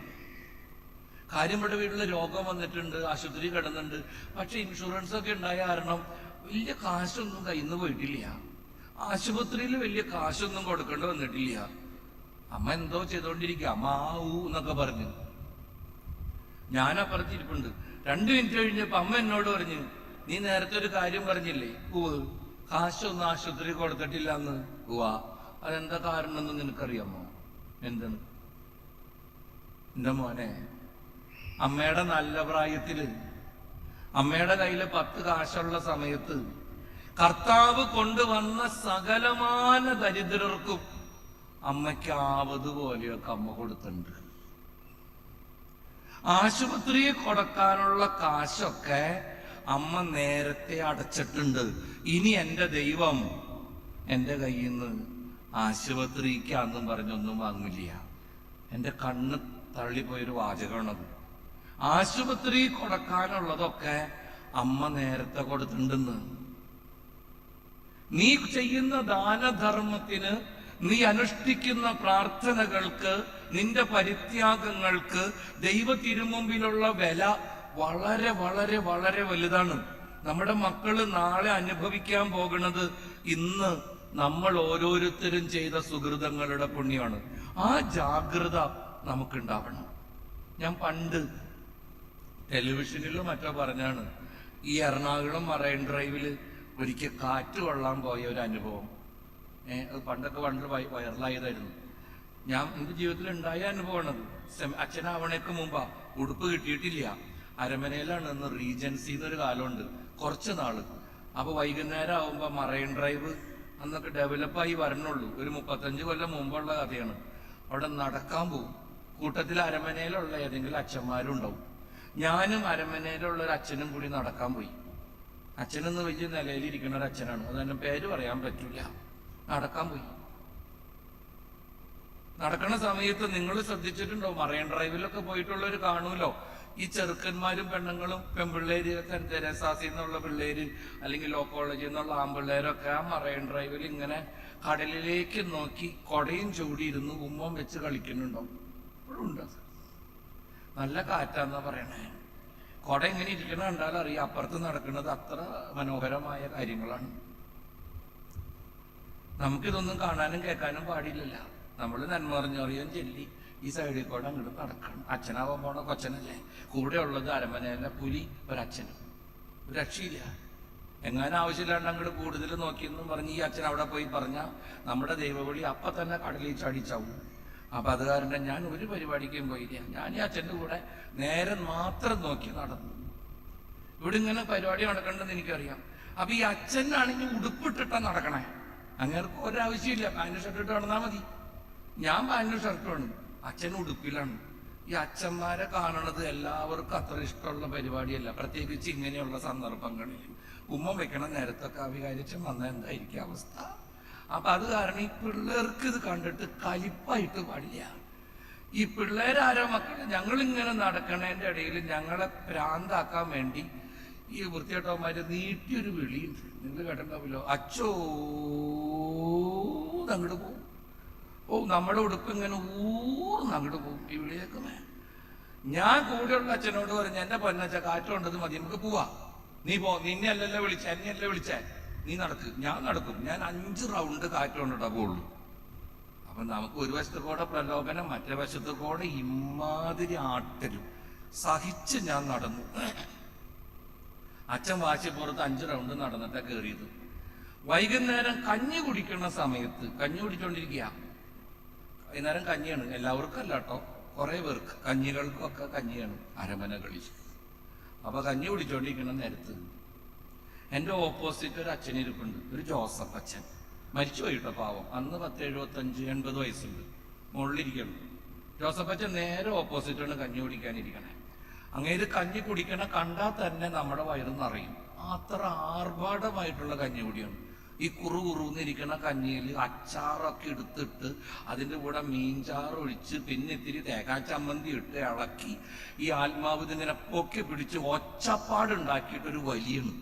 C: കാര്യം ഇവിടെ വീട്ടിൽ രോഗം വന്നിട്ടുണ്ട്, ആശുപത്രി കിടന്നുണ്ട്. പക്ഷെ ഇൻഷുറൻസ് ഒക്കെ ഉണ്ടായ കാരണം വലിയ കാശൊന്നും കയ്യിൽ നിന്ന് പോയിട്ടില്ല. ആശുപത്രിയിൽ വലിയ കാശൊന്നും കൊടുക്കേണ്ടി വന്നിട്ടില്ല. അമ്മ എന്തോ ചെയ്തോണ്ടിരിക്കുക, അമ്മ എന്നൊക്കെ പറഞ്ഞു. ഞാൻ അപ്പുറത്തിരിപ്പുണ്ട്. 2 മിനിറ്റ് കഴിഞ്ഞപ്പോ അമ്മ എന്നോട് പറഞ്ഞു, നീ നേരത്തെ ഒരു കാര്യം പറഞ്ഞില്ലേ, കാശൊന്നും ആശുപത്രി കൊടുത്തിട്ടില്ല എന്ന്. അതെന്താ കാരണം എന്ന് നിനക്കറിയാമോ? എന്താണ്? എന്റെ മോനെ, അമ്മയുടെ നല്ല പ്രായത്തില് അമ്മയുടെ കയ്യില് 10 കാശുള്ള സമയത്ത് കർത്താവ് കൊണ്ടുവന്ന സകലമാന ദരിദ്രർക്കും അമ്മയ്ക്ക് ആവതുപോലെയൊക്കെ അമ്മ കൊടുത്തിട്ടുണ്ട്. ആശുപത്രിയിൽ കൊടുക്കാനുള്ള കാശൊക്കെ അമ്മ നേരത്തെ അടച്ചിട്ടുണ്ട്. ഇനി എൻ്റെ ദൈവം എൻ്റെ കയ്യിൽ നിന്ന് ആശുപത്രിക്കാന്നും പറഞ്ഞൊന്നും വാങ്ങില്ല. എൻ്റെ കണ്ണ് തള്ളിപ്പോയൊരു വാചകമാണത്. ആശുപത്രി കൊടുക്കാനുള്ളതൊക്കെ അമ്മ നേരത്തെ കൊടുത്തിട്ടുണ്ടെന്ന്. നീ ചെയ്യുന്ന ദാനധർമ്മത്തിന്, നീ അനുഷ്ഠിക്കുന്ന പ്രാർത്ഥനകൾക്ക്, നിന്റെ പരിത്യാഗങ്ങൾക്ക് ദൈവ തിരുമുമ്പിലുള്ള വില വളരെ വളരെ വളരെ വലുതാണ്. നമ്മുടെ മക്കള് നാളെ അനുഭവിക്കാൻ പോകുന്നത് ഇന്ന് നമ്മൾ ഓരോരുത്തരും ചെയ്ത സുഹൃതങ്ങളുടെ പുണ്യമാണ്. ആ ജാഗ്രത നമുക്കുണ്ടാവണം. ഞാൻ പണ്ട് ടെലിവിഷനിലും മറ്റോ പറഞ്ഞാണ്, ഈ എറണാകുളം മറൈൻ ഡ്രൈവില് ഒരിക്കൽ കാറ്റ് കൊള്ളാൻ പോയ ഒരു അനുഭവം. അത് പണ്ടൊക്കെ വൈറലായതായിരുന്നു. ഞാൻ എൻ്റെ ജീവിതത്തിൽ ഉണ്ടായ അനുഭവമാണത്. അച്ഛനാവണേക്ക് മുമ്പാ. ഉടുപ്പ് കിട്ടിയിട്ടില്ല. അരമനയിലാണ് ഇന്ന് റീജൻസി എന്നൊരു കാലമുണ്ട്, കുറച്ച് നാള്. അപ്പൊ വൈകുന്നേരം ആവുമ്പോ മറൈൻ ഡ്രൈവ് അന്നൊക്കെ ഡെവലപ്പായി വരണുള്ളൂ. ഒരു 35 കൊല്ലം മുമ്പുള്ള കഥയാണ്. അവിടെ നടക്കാൻ പോകും. കൂട്ടത്തിൽ അരമനയിലുള്ള ഏതെങ്കിലും അച്ഛന്മാരും ഉണ്ടാവും. ഞാനും അരമനയിലുള്ള ഒരു അച്ഛനും കൂടി നടക്കാൻ പോയി. അച്ഛനെന്ന് വലിയ നിലയിലിരിക്കുന്ന ഒരു അച്ഛനാണ്, അതെന്നെ പേര് പറയാൻ പറ്റൂല. നടക്കാൻ പോയി. നടക്കണ സമയത്ത് നിങ്ങൾ ശ്രദ്ധിച്ചിട്ടുണ്ടോ, മറൈൻ ഡ്രൈവിലൊക്കെ പോയിട്ടുള്ളവർ കാണൂലോ, ഈ ചെറുക്കന്മാരും പെണ്ണുങ്ങളും പെൺപിള്ളേര് തെരേസാസിൽ നിന്നുള്ള പിള്ളേര് അല്ലെങ്കിൽ ലോ കോളേജിൽ നിന്നുള്ള ആൺപിള്ളേരൊക്കെ ആ മറൈൻ ഡ്രൈവിൽ ഇങ്ങനെ കടലിലേക്ക് നോക്കി കൊടയും ചൂടിയിരുന്ന് ഉമ്മം വെച്ച് കളിക്കുന്നുണ്ടാവും. ഇപ്പോഴും ഉണ്ട്. നല്ല കാറ്റാന്നാ പറയണേ. കൊട എങ്ങനെ ഇരിക്കണ കണ്ടാൽ അറിയാം അപ്പുറത്ത് നടക്കുന്നത് അത്ര മനോഹരമായ കാര്യങ്ങളാണ്. നമുക്കിതൊന്നും കാണാനും കേൾക്കാനും പാടില്ലല്ല. നമ്മൾ നന്മ അറിയാൻ ചെല്ലി ഈ സൈഡിൽ കൂടെ അങ്ങോട്ട് നടക്കണം. അച്ഛനാവാൻ പോണ കൊച്ചനല്ലേ. കൂടെ ഉള്ളത് അരമനയിലെ പുലി ഒരച്ഛനും. ഒരു രക്ഷയില്ല. എങ്ങാനും ആവശ്യമില്ലാണ്ട് അങ്ങോട്ട് കൂടുതൽ നോക്കിയെന്നും പറഞ്ഞ് ഈ അച്ഛൻ അവിടെ പോയി പറഞ്ഞാൽ നമ്മുടെ ദൈവവിളി അപ്പം തന്നെ കടലിൽ ചാടിച്ചാവും. അപ്പം അത് കാരണം ഞാൻ ഒരു പരിപാടിക്കും പോയില്ല. ഞാൻ ഈ അച്ഛൻ്റെ കൂടെ നേരം മാത്രം നോക്കി നടന്നു. ഇവിടെ ഇങ്ങനെ പരിപാടി നടക്കണ്ടെന്ന് എനിക്കറിയാം. അപ്പൊ ഈ അച്ഛനാണെങ്കിൽ ഉടുപ്പിട്ടിട്ടാ നടക്കണേ. അങ്ങേർക്ക് ഒരാവശ്യമില്ല, പാൻറ് ഷർട്ട് ഇട്ട് നടന്നാൽ മതി. ഞാൻ പാൻറ് ഷർട്ട് വേണം, അച്ഛൻ ഉടുപ്പിലാണ്. ഈ അച്ഛന്മാരെ കാണണത് എല്ലാവർക്കും അത്ര ഇഷ്ടമുള്ള പരിപാടിയല്ല, പ്രത്യേകിച്ച് ഇങ്ങനെയുള്ള സന്ദർഭങ്ങളിൽ. ഉമ്മ വെക്കണ നേരത്തൊക്കെ അവികാരിച്ചും വന്ന എന്തായിരിക്കും അവസ്ഥ. അപ്പൊ അത് കാരണം ഈ പിള്ളേർക്ക് ഇത് കണ്ടിട്ട് കലിപ്പായിട്ട് പാടില്ല. ഈ പിള്ളേരാരോ മക്കളെ ഞങ്ങളിങ്ങനെ നടക്കണതിൻ്റെ ഇടയിൽ ഞങ്ങളെ ഭ്രാന്താക്കാൻ വേണ്ടി ഈ വൃത്തികെട്ടവന്മാര് നീട്ടിയൊരു വിളിയുണ്ട്. നിങ്ങൾ കേട്ടിട്ടുണ്ടാവില്ലോ, അച്ചോ അങ്ങോട്ട് പോകും. നമ്മുടെ ഉടുപ്പ് ഇങ്ങനെ അങ്ങോട്ട് പോകും ഈ വിളി കേൾക്കുന്നേ. ഞാൻ കൂടെയുള്ള അച്ഛനോട് പറഞ്ഞു, എന്റെ പൊന്നച്ച കാറ്റുകൊണ്ടത് മതി, നമുക്ക് പോവാ, നീ പോ, നിന്നെ അല്ലല്ലോ വിളിച്ച, എന്നെയല്ലേ വിളിച്ചേ, നീ നടക്ക്. ഞാൻ നടക്കും. ഞാൻ 5 റൗണ്ട് കാറ്റുകൊണ്ടിട്ടാ പോകുള്ളൂ. അപ്പൊ നമുക്ക് ഒരു വശത്ത് കൂടെ പ്രലോഭനം, മറ്റേ വശത്ത് കൂടെ ഇമാതിരി ആട്ടരും സഹിച്ച് ഞാൻ നടന്നു. അച്ഛൻ വാശിപ്പുറത്ത് 5 റൗണ്ട് നടന്നിട്ടാ കയറിയത്. വൈകുന്നേരം കഞ്ഞി കുടിക്കുന്ന സമയത്ത്, കഞ്ഞി കുടിച്ചോണ്ടിരിക്കുക. വൈകുന്നേരം കഞ്ഞിയാണ്, എല്ലാവർക്കും അല്ല കേട്ടോ, കുറെ പേർക്ക്, കഞ്ഞികൾക്കൊക്കെ കഞ്ഞിയാണ് അരമനകളിൽ. അപ്പൊ കഞ്ഞി കുടിച്ചോണ്ടിരിക്കുന്ന നേരത്ത് എൻ്റെ ഓപ്പോസിറ്റ് ഒരു അച്ഛനിരിപ്പുണ്ട്, ഒരു ജോസഫ് അച്ഛൻ. മരിച്ചു പോയിട്ടോ പാവം. അന്ന് 10-75-80 വയസ്സുണ്ട്, മുകളിലിരിക്കണം. ജോസഫ് അച്ഛൻ നേരെ ഓപ്പോസിറ്റാണ് കഞ്ഞി കുടിക്കാനിരിക്കണേ. അങ്ങേര് കഞ്ഞി കുടിക്കണ കണ്ടാൽ തന്നെ നമ്മുടെ വയറ് നിറയും. അത്ര ആർഭാടമായിട്ടുള്ള കഞ്ഞി കുടിയാണ്. ഈ കുറുകുറുന്നിരിക്കണ കഞ്ഞിയിൽ അച്ചാറൊക്കെ എടുത്തിട്ട് അതിൻ്റെ കൂടെ മീൻചാറ് ഒഴിച്ച് പിന്നെ ഇത്തിരി തേങ്ങാ ചമ്മന്തി ഇട്ട് ഇളക്കി ഈ ആത്മാവ് ഇതിങ്ങനെ പൊക്കി പിടിച്ച് ഒച്ചപ്പാടുണ്ടാക്കിയിട്ടൊരു വലിയാണ്.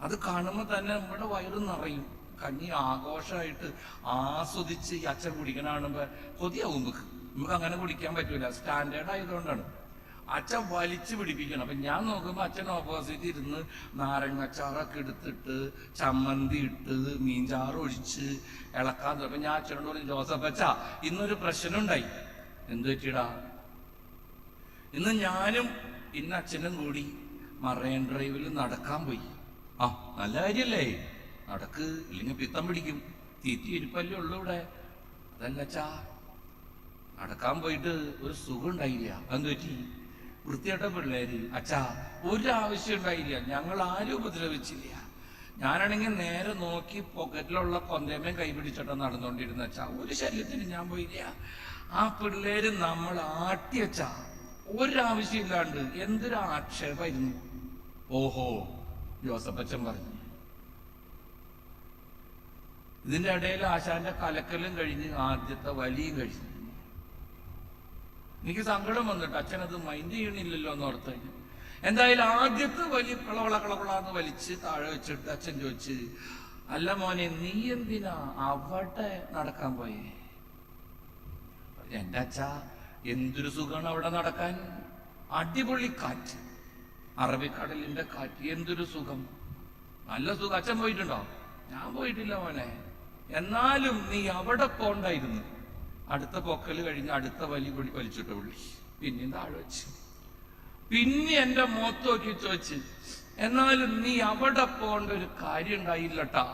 C: അത് കാണുമ്പോൾ തന്നെ നമ്മുടെ വയറ് നിറയും. കഞ്ഞി ആഘോഷമായിട്ട് ആസ്വദിച്ച് ഈ അച്ഛൻ കുടിക്കണ കാണുമ്പോൾ കൊതിയാവും. നമുക്ക് അങ്ങനെ കുടിക്കാൻ പറ്റൂല, സ്റ്റാൻഡേർഡ് ആയതുകൊണ്ടാണ്. അച്ഛൻ വലിച്ചു പിടിപ്പിക്കണം. അപ്പൊ ഞാൻ നോക്കുമ്പോൾ അച്ഛൻ ഓപ്പോസിറ്റ് ഇരുന്ന് നാരങ്ങച്ചാറൊക്കെ എടുത്തിട്ട് ചമ്മന്തി ഇട്ട് മീൻചാറ് ഒഴിച്ച് ഇളക്കാൻ തുടങ്ങി. അപ്പൊ ഞാൻ അച്ഛനോട് പറഞ്ഞു, ജോസഫ് അച്ഛാ, ഇന്നൊരു പ്രശ്നം ഉണ്ടായി. എന്ത് പറ്റിയിടാ? ഇന്ന് ഞാനും ഇന്ന് അച്ഛനും കൂടി മറൈൻ ഡ്രൈവിൽ നടക്കാൻ പോയി. ആ, നല്ല കാര്യല്ലേ, നടക്ക്, ഇല്ലെങ്കിൽ പിത്തം പിടിക്കും, തീറ്റി ഇരിപ്പല്ലേ ഉള്ളൂ ഇവിടെ. അതല്ല അച്ഛാ, നടക്കാൻ പോയിട്ട് ഒരു സുഖം ഉണ്ടായില്ല. എന്ത് പറ്റി? വൃത്തിയായിട്ട പിള്ളേര്. അച്ഛാ, ഒരാവശ്യം ഉണ്ടായില്ല, ഞങ്ങൾ ആരും ഉപദ്രവിച്ചില്ല. ഞാനാണെങ്കിൽ നേരെ നോക്കി പോക്കറ്റിലുള്ള കൊന്തേമയും കൈ പിടിച്ചിട്ടാ നടന്നുകൊണ്ടിരുന്ന. അച്ഛാ, ഒരു ശല്യത്തിന് ഞാൻ പോയില്ല. ആ പിള്ളേര് നമ്മൾ ആട്ടിയച്ചാ, ഒരാവശ്യമില്ലാണ്ട്. എന്തൊരു ആക്ഷേപമായിരുന്നു. ഓഹോ, ജോസഫ് അച്ഛൻ പറഞ്ഞു. ഇതിന്റെ ഇടയിൽ ആശാന്റെ കലക്കലും കഴിഞ്ഞ് ആദ്യത്തെ വലിയും കഴിഞ്ഞു. എനിക്ക് സങ്കടം വന്നിട്ട് അച്ഛനത് മൈൻഡ് ചെയ്യണില്ലല്ലോ എന്ന് ഓർത്ത്. എന്തായാലും ആദ്യത്തെ വലിയ കളവളാന്ന് വലിച്ച് താഴെ വെച്ചിട്ട് അച്ഛൻ ചോദിച്ച്, അല്ല മോനെ, നീ എന്തിനാ അവിടെ നടക്കാൻ പോയേ? എന്റെ അച്ഛാ, എന്തൊരു സുഖമാണ് അവിടെ നടക്കാൻ. അടിപൊളി കാറ്റ്, അറബിക്കടലിന്റെ കാറ്റ്, എന്തൊരു സുഖം, നല്ല സുഖം. അച്ഛൻ പോയിട്ടുണ്ടോ? ഞാൻ പോയിട്ടില്ല മോനെ. എന്നാലും നീ അവിടെ പോണ്ടായിരുന്നു. അടുത്ത പൊക്കല് കഴിഞ്ഞ് അടുത്ത വലിച്ചിട്ട് വിളി, പിന്നെയും താഴെ വെച്ച്. പിന്നെ എന്റെ മുഖത്ത് നോക്കി ചോദിച്ച്, എന്നാലും നീ അവിടെ പോകേണ്ട ഒരു കാര്യം ഉണ്ടായില്ലട്ടാ.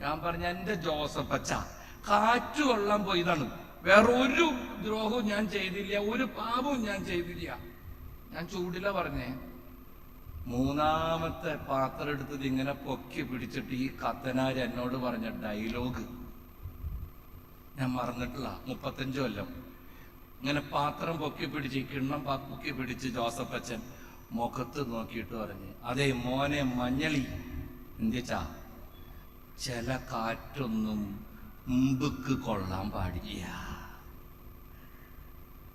C: ഞാൻ പറഞ്ഞ, എന്റെ ജോസഫ് അച്ഛ, കാറ്റ് കൊള്ളാൻ പോയതാണ്, വേറെ ഒരു ദ്രോഹവും ഞാൻ ചെയ്തില്ല, ഒരു പാപവും ഞാൻ ചെയ്തില്ല. ഞാൻ ചൂടില പറഞ്ഞേ. മൂന്നാമത്തെ പാത്രം എടുത്തത് ഇങ്ങനെ പൊക്കി പിടിച്ചിട്ട് ഈ കത്തനാര് എന്നോട് പറഞ്ഞ ഡയലോഗ് ഞാൻ മറന്നിട്ടില്ല. 35 കൊല്ലം ഇങ്ങനെ പാത്രം പൊക്കി പിടിച്ച്, കിണ്ണം പൊക്കി പിടിച്ച് ജോസഫ് അച്ഛൻ മുഖത്ത് നോക്കിയിട്ട് പറഞ്ഞ്, അതേ മോനെ മഞ്ഞളി, എന്തിച്ചാ, ചില കാറ്റൊന്നും മുമ്പക്ക് കൊള്ളാൻ പാടില്ല.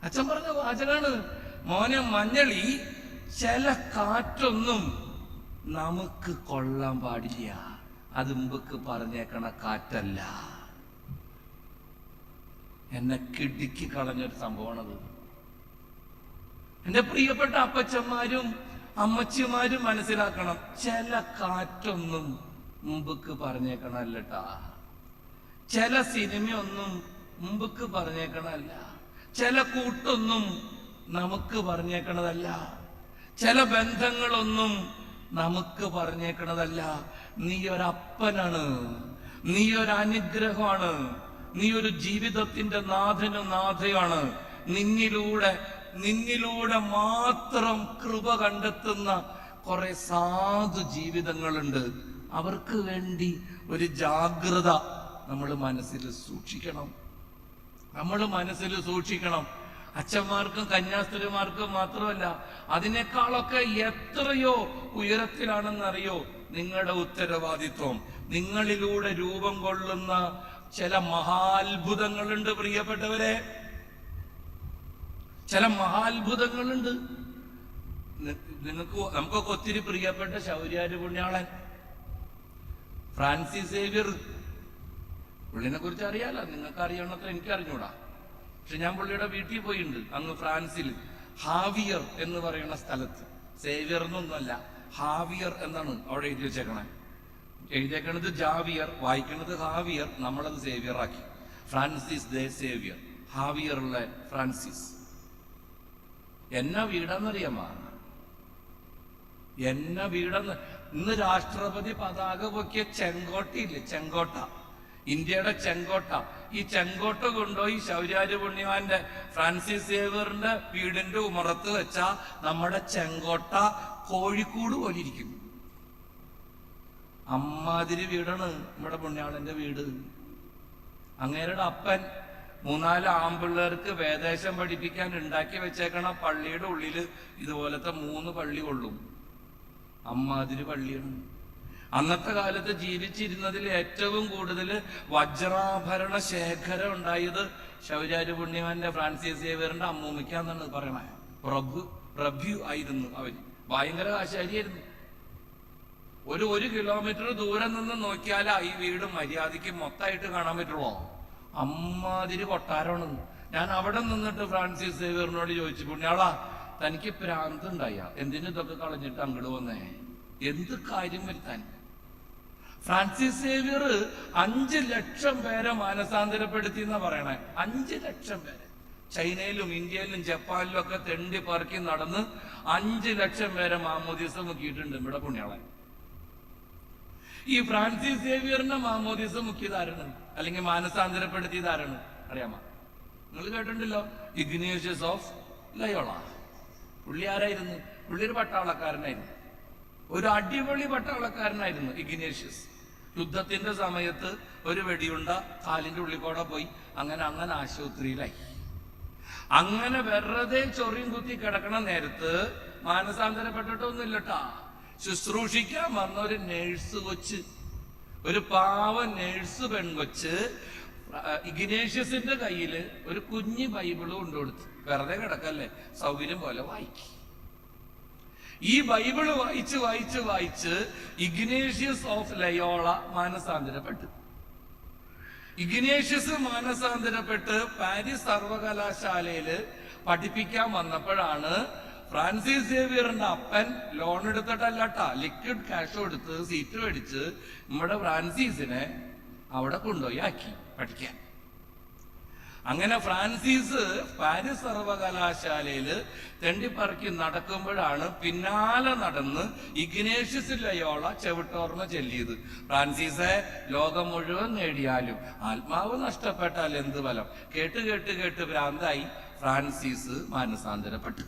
C: അച്ഛൻ പറഞ്ഞ വാചകാണ്. മോനെ മഞ്ഞളി, ചില കാറ്റൊന്നും നമുക്ക് കൊള്ളാൻ പാടില്ല. അത് മുമ്പക്ക് പറഞ്ഞേക്കണ കാറ്റല്ല. എന്നെ കിടുക്കി കളഞ്ഞൊരു സംഭവമാണത്. എന്റെ പ്രിയപ്പെട്ട അപ്പച്ചന്മാരും അമ്മച്ചിമാരും മനസ്സിലാക്കണം, ചില കാറ്റൊന്നും മുമ്പക്ക് പറഞ്ഞേക്കണല്ലട്ടാ. ചില സിനിമയൊന്നും മുമ്പക്ക് പറഞ്ഞേക്കണല്ല. ചില കൂട്ടൊന്നും നമുക്ക് പറഞ്ഞേക്കണതല്ല. ചില ബന്ധങ്ങളൊന്നും നമുക്ക് പറഞ്ഞേക്കണതല്ല. നീ ഒരപ്പനാണ്, നീ ഒരു അനുഗ്രഹമാണ്, നീ ഒരു ജീവിതത്തിന്റെ നാഥനും നാഥയാണ്. നിന്നിലൂടെ മാത്രം കൃപ കണ്ടെത്തുന്ന കുറെ സാധു ജീവിതങ്ങളുണ്ട്. അവർക്ക് വേണ്ടി ഒരു ജാഗ്രത നമ്മൾ മനസ്സിൽ സൂക്ഷിക്കണം. അച്ഛന്മാർക്കും കന്യാസ്ത്രീമാർക്കും മാത്രമല്ല, അതിനേക്കാളൊക്കെ എത്രയോ ഉയരത്തിലാണെന്നറിയോ നിങ്ങളുടെ ഉത്തരവാദിത്വം. നിങ്ങളിലൂടെ രൂപം കൊള്ളുന്ന ചില മഹാത്ഭുതങ്ങളുണ്ട് പ്രിയപ്പെട്ടവരെ, ചില മഹാത്ഭുതങ്ങളുണ്ട്. നമുക്കൊക്കെ ഒത്തിരി പ്രിയപ്പെട്ട ശൗര്യാര് പുണ്യാളൻ ഫ്രാൻസിസ് സേവ്യർ, പുള്ളിനെ കുറിച്ച് അറിയാലോ, നിങ്ങൾക്ക് അറിയണത്ര എനിക്ക് അറിഞ്ഞൂടാ. പക്ഷെ ഞാൻ പുള്ളിയുടെ വീട്ടിൽ പോയിട്ടുണ്ട്, അങ്ങ് ഫ്രാൻസിൽ ഹാവിയർ എന്ന് പറയുന്ന സ്ഥലത്ത്. സേവ്യർ എന്നൊന്നുമല്ല, ഹാവിയർ എന്നാണ് അവിടെ എഴുതിയേക്കണത് ജാവിയർ, വായിക്കണത് ഹാവിയർ, നമ്മളത് സേവ്യർ ആക്കി. ഫ്രാൻസിസ് ദേ സേവ്യർ, ഹാവിയറിലെ ഫ്രാൻസിസ്. എന്നാ വീടാന്നറിയാമോ? ഇന്ന് രാഷ്ട്രപതി പതാക പൊക്കിയ ചെങ്കോട്ടയില്ലേ, ചെങ്കോട്ട, ഇന്ത്യയുടെ ചെങ്കോട്ട. ഈ ചെങ്കോട്ട കൊണ്ടുപോയി ശൗര്യാര് പുണ്യവാന്റെ ഫ്രാൻസിസ് സേവ്യറിന്റെ വീടിന്റെ ഉമറത്ത് വെച്ചാ നമ്മുടെ ചെങ്കോട്ട കോഴിക്കോട് പോലെ ഇരിക്കും. അമ്മാതിരി വീടാണ് നമ്മുടെ പുണ്യാളന്റെ വീട്. അങ്ങേരുടെ അപ്പൻ 3-4 ആമ്പിള്ളേർക്ക് വേദേശം പഠിപ്പിക്കാൻ ഉണ്ടാക്കി വെച്ചേക്കണ പള്ളിയുടെ ഉള്ളില് ഇതുപോലത്തെ 3 പള്ളി കൊള്ളും. അമ്മാതിരി പള്ളിയാണ്. അന്നത്തെ കാലത്ത് ജീവിച്ചിരുന്നതിൽ ഏറ്റവും കൂടുതൽ വജ്രാഭരണ ശേഖരം ഉണ്ടായത് ശൗര്യാര് പുണ്യവാന്റെ ഫ്രാൻസിസ് സേവ്യറിന്റെ അമ്മൂമ്മയ്ക്കാന്നാണ് പറയണേ. പ്രഭ്യു ആയിരുന്നു അവര്, ഭയങ്കര ആശാരിയായിരുന്നു. ഒരു 1 കിലോമീറ്റർ ദൂരം നിന്ന് നോക്കിയാലാ ഈ വീട് മര്യാദയ്ക്ക് മൊത്തമായിട്ട് കാണാൻ പറ്റുള്ളൂ. അമ്മാതിരി കൊട്ടാരമാണ്. ഞാൻ അവിടെ നിന്നിട്ട് ഫ്രാൻസിസ് സേവ്യറിനോട് ചോദിച്ചു, പുണ്യാളാ തനിക്ക് ഭ്രാന്ത് ഉണ്ടായ എന്തിനു ഇതൊക്കെ കളഞ്ഞിട്ട് അങ്ങോട്ട് വന്നേ, എന്ത് കാര്യം വരുത്താൻ? ഫ്രാൻസിസ് സേവ്യർ 5 ലക്ഷം പേരെ മാനസാന്തരപ്പെടുത്തി എന്നാ പറയണേ. 5 ലക്ഷം പേരെ ചൈനയിലും ഇന്ത്യയിലും ജപ്പാനിലും ഒക്കെ തെണ്ടി പറക്കി നടന്ന് 5 ലക്ഷം പേരെ മാമോദീസ മുക്കിയിട്ടുണ്ട് ഇവിടെ പുണ്യാളൻ. ഈ ഫ്രാൻസിസ് സേവ്യറിന്റെ മാമോദീസ മുക്കിയതാരാണ്, അല്ലെങ്കിൽ മാനസാന്തരപ്പെടുത്തിയതാരാണ് അറിയാമോ? നിങ്ങൾ കേട്ടിട്ടുണ്ടല്ലോ, ഇഗ്നേഷ്യസ് ഓഫ് ലയോള. പുള്ളി ആരായിരുന്നു? പുള്ളി ഒരു പട്ടാളക്കാരനായിരുന്നു, ഒരു അടിപൊളി പട്ടാളക്കാരനായിരുന്നു ഇഗ്നേഷ്യസ്. യുദ്ധത്തിന്റെ സമയത്ത് ഒരു വെടിയുണ്ട കാലിന്റെ ഉള്ളിക്കൂടെ പോയി, അങ്ങനെ ആശുപത്രിയിലായി. അങ്ങനെ വെറുതെ ചൊറിയും കുത്തി കിടക്കണ നേരത്ത് മാനസാന്തരപ്പെട്ടിട്ടൊന്നുമില്ലട്ടാ. ശുശ്രൂഷിക്കാൻ വന്ന ഒരു നേഴ്സ് കൊച്ച്, ഒരു പാവ നേഴ്സ് പെൺകൊച്ച് ഇഗ്നേഷ്യസിന്റെ കയ്യില് ഒരു കുഞ്ഞു ബൈബിള് കൊണ്ടുകൊടുത്തു. വെറുതെ കിടക്കല്ലേ, സൗകര്യം പോലെ വായിക്കും. ഈ ബൈബിള് വായിച്ച് ഇഗ്നേഷ്യസ് ഓഫ് ലയോള മാനസാന്തരപ്പെട്ടു. ഇഗ്നേഷ്യസ് മാനസാന്തരപ്പെട്ട് പാരീസ് സർവകലാശാലയില് പഠിപ്പിക്കാൻ വന്നപ്പോഴാണ് ഫ്രാൻസിസ് സേവ്യറിന്റെ അപ്പൻ ലോൺ എടുത്തിട്ടല്ലട്ടാ, ലിക്വിഡ് ക്യാഷ് കൊടുത്ത് സീറ്റ് മേടിച്ച് നമ്മുടെ ഫ്രാൻസിസിനെ അവിടെ കൊണ്ടുപോയി ആക്കി പഠിക്കാൻ. അങ്ങനെ ഫ്രാൻസിസ് പാരീസ് സർവകലാശാലയില് തെണ്ടിപ്പറക്കി നടക്കുമ്പോഴാണ് പിന്നാലെ നടന്ന് ഇഗ്നേഷ്യസ് ലയോള ചെവിട്ടോർമ്മ ചൊല്ലിയത്. ഫ്രാൻസിസെ, ലോകം മുഴുവൻ നേടിയാലും ആത്മാവ് നഷ്ടപ്പെട്ടാൽ എന്ത് ഫലം? കേട്ട് ഭ്രാന്തായി ഫ്രാൻസിസ് മാനസാന്തരപ്പെട്ടു.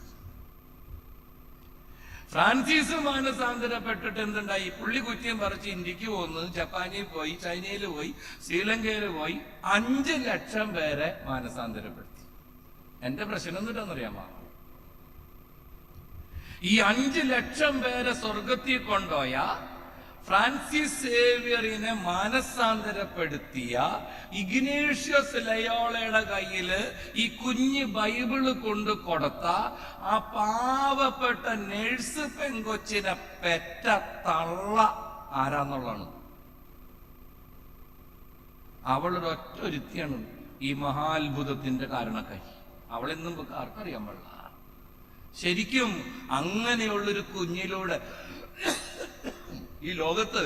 C: ഫ്രാൻസിസ് മാനസാന്തരപ്പെട്ടിട്ട് എന്തുണ്ടായി? പുള്ളി കുറ്റിയും പറിച്ച് ഇന്ത്യക്ക് പോന്ന്, ജപ്പാനിൽ പോയി, ചൈനയിൽ പോയി, ശ്രീലങ്കയിൽ പോയി 5 ലക്ഷം പേരെ മാനസാന്തരപ്പെടുത്തി. എന്റെ പ്രശ്നം എന്നിട്ടെന്നറിയാമോ? ഈ 5 ലക്ഷം പേരെ സ്വർഗത്തിൽ കൊണ്ടുപോയ ഫ്രാൻസിസ് സേവ്യറിനെ മാനസാന്തരപ്പെടുത്തിയ ഇഗ്നേഷ്യസ് ലയോളയുടെ കയ്യില് ഈ കുഞ്ഞ് ബൈബിള് കൊണ്ട് കൊടുത്ത ആ പാവപ്പെട്ട നേഴ്സ് പെങ്കൊച്ചിനെ പെറ്റ തള്ള ആരാന്നുള്ളതാണ്. അവളൊരൊറ്റ ഒരുത്തിയാണ് ഈ മഹാത്ഭുതത്തിന്റെ കാരണക്കാരി. അവളെന്നും ആർക്കറിയാൻ പാടില്ല. ശരിക്കും അങ്ങനെയുള്ളൊരു കുഞ്ഞിലൂടെ ഈ ലോകത്ത്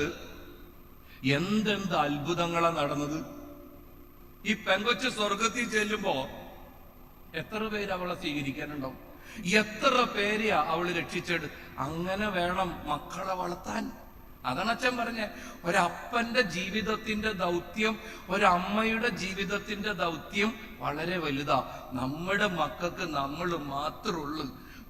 C: എന്തെന്ത് അത്ഭുതങ്ങളാണ് നടന്നത്. ഈ പെങ്കൊച്ച് സ്വർഗത്തിൽ ചെല്ലുമ്പോ എത്ര പേര് അവളെ സ്വീകരിക്കാനുണ്ടാവും? എത്ര പേരെയാ അവള് രക്ഷിച്ചെടു. അങ്ങനെ വേണം മക്കളെ വളർത്താൻ. അതാണ് അച്ഛൻ പറഞ്ഞ ഒരപ്പന്റെ ജീവിതത്തിന്റെ ദൗത്യം, ഒരമ്മയുടെ ജീവിതത്തിന്റെ ദൗത്യം വളരെ വലുതാ. നമ്മുടെ മക്കൾക്ക് നമ്മൾ മാത്രമുള്ളൂ.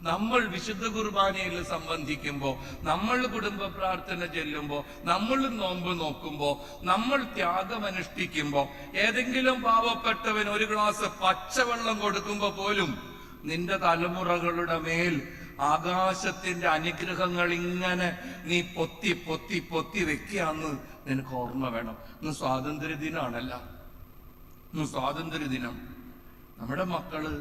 C: നമ്മൾ വിശുദ്ധ കുർബാനയിൽ സംബന്ധിക്കുമ്പോ, നമ്മൾ കുടുംബ പ്രാർത്ഥന ചെല്ലുമ്പോ, നമ്മൾ നോമ്പ് നോക്കുമ്പോ, നമ്മൾ ത്യാഗമനുഷ്ഠിക്കുമ്പോ, ഏതെങ്കിലും പാവപ്പെട്ടവൻ ഒരു ഗ്ലാസ് പച്ചവെള്ളം കൊടുക്കുമ്പോ പോലും നിന്റെ തലമുറകളുടെ മേൽ ആകാശത്തിന്റെ അനുഗ്രഹങ്ങൾ ഇങ്ങനെ നീ പൊത്തി പൊത്തി പൊത്തി വെക്കാന്ന് നിനക്ക് ഓർമ്മ വേണം. ഇന്ന് സ്വാതന്ത്ര്യ ദിനാണല്ല, ഇന്ന് സ്വാതന്ത്ര്യ ദിനം. നമ്മുടെ മക്കള്,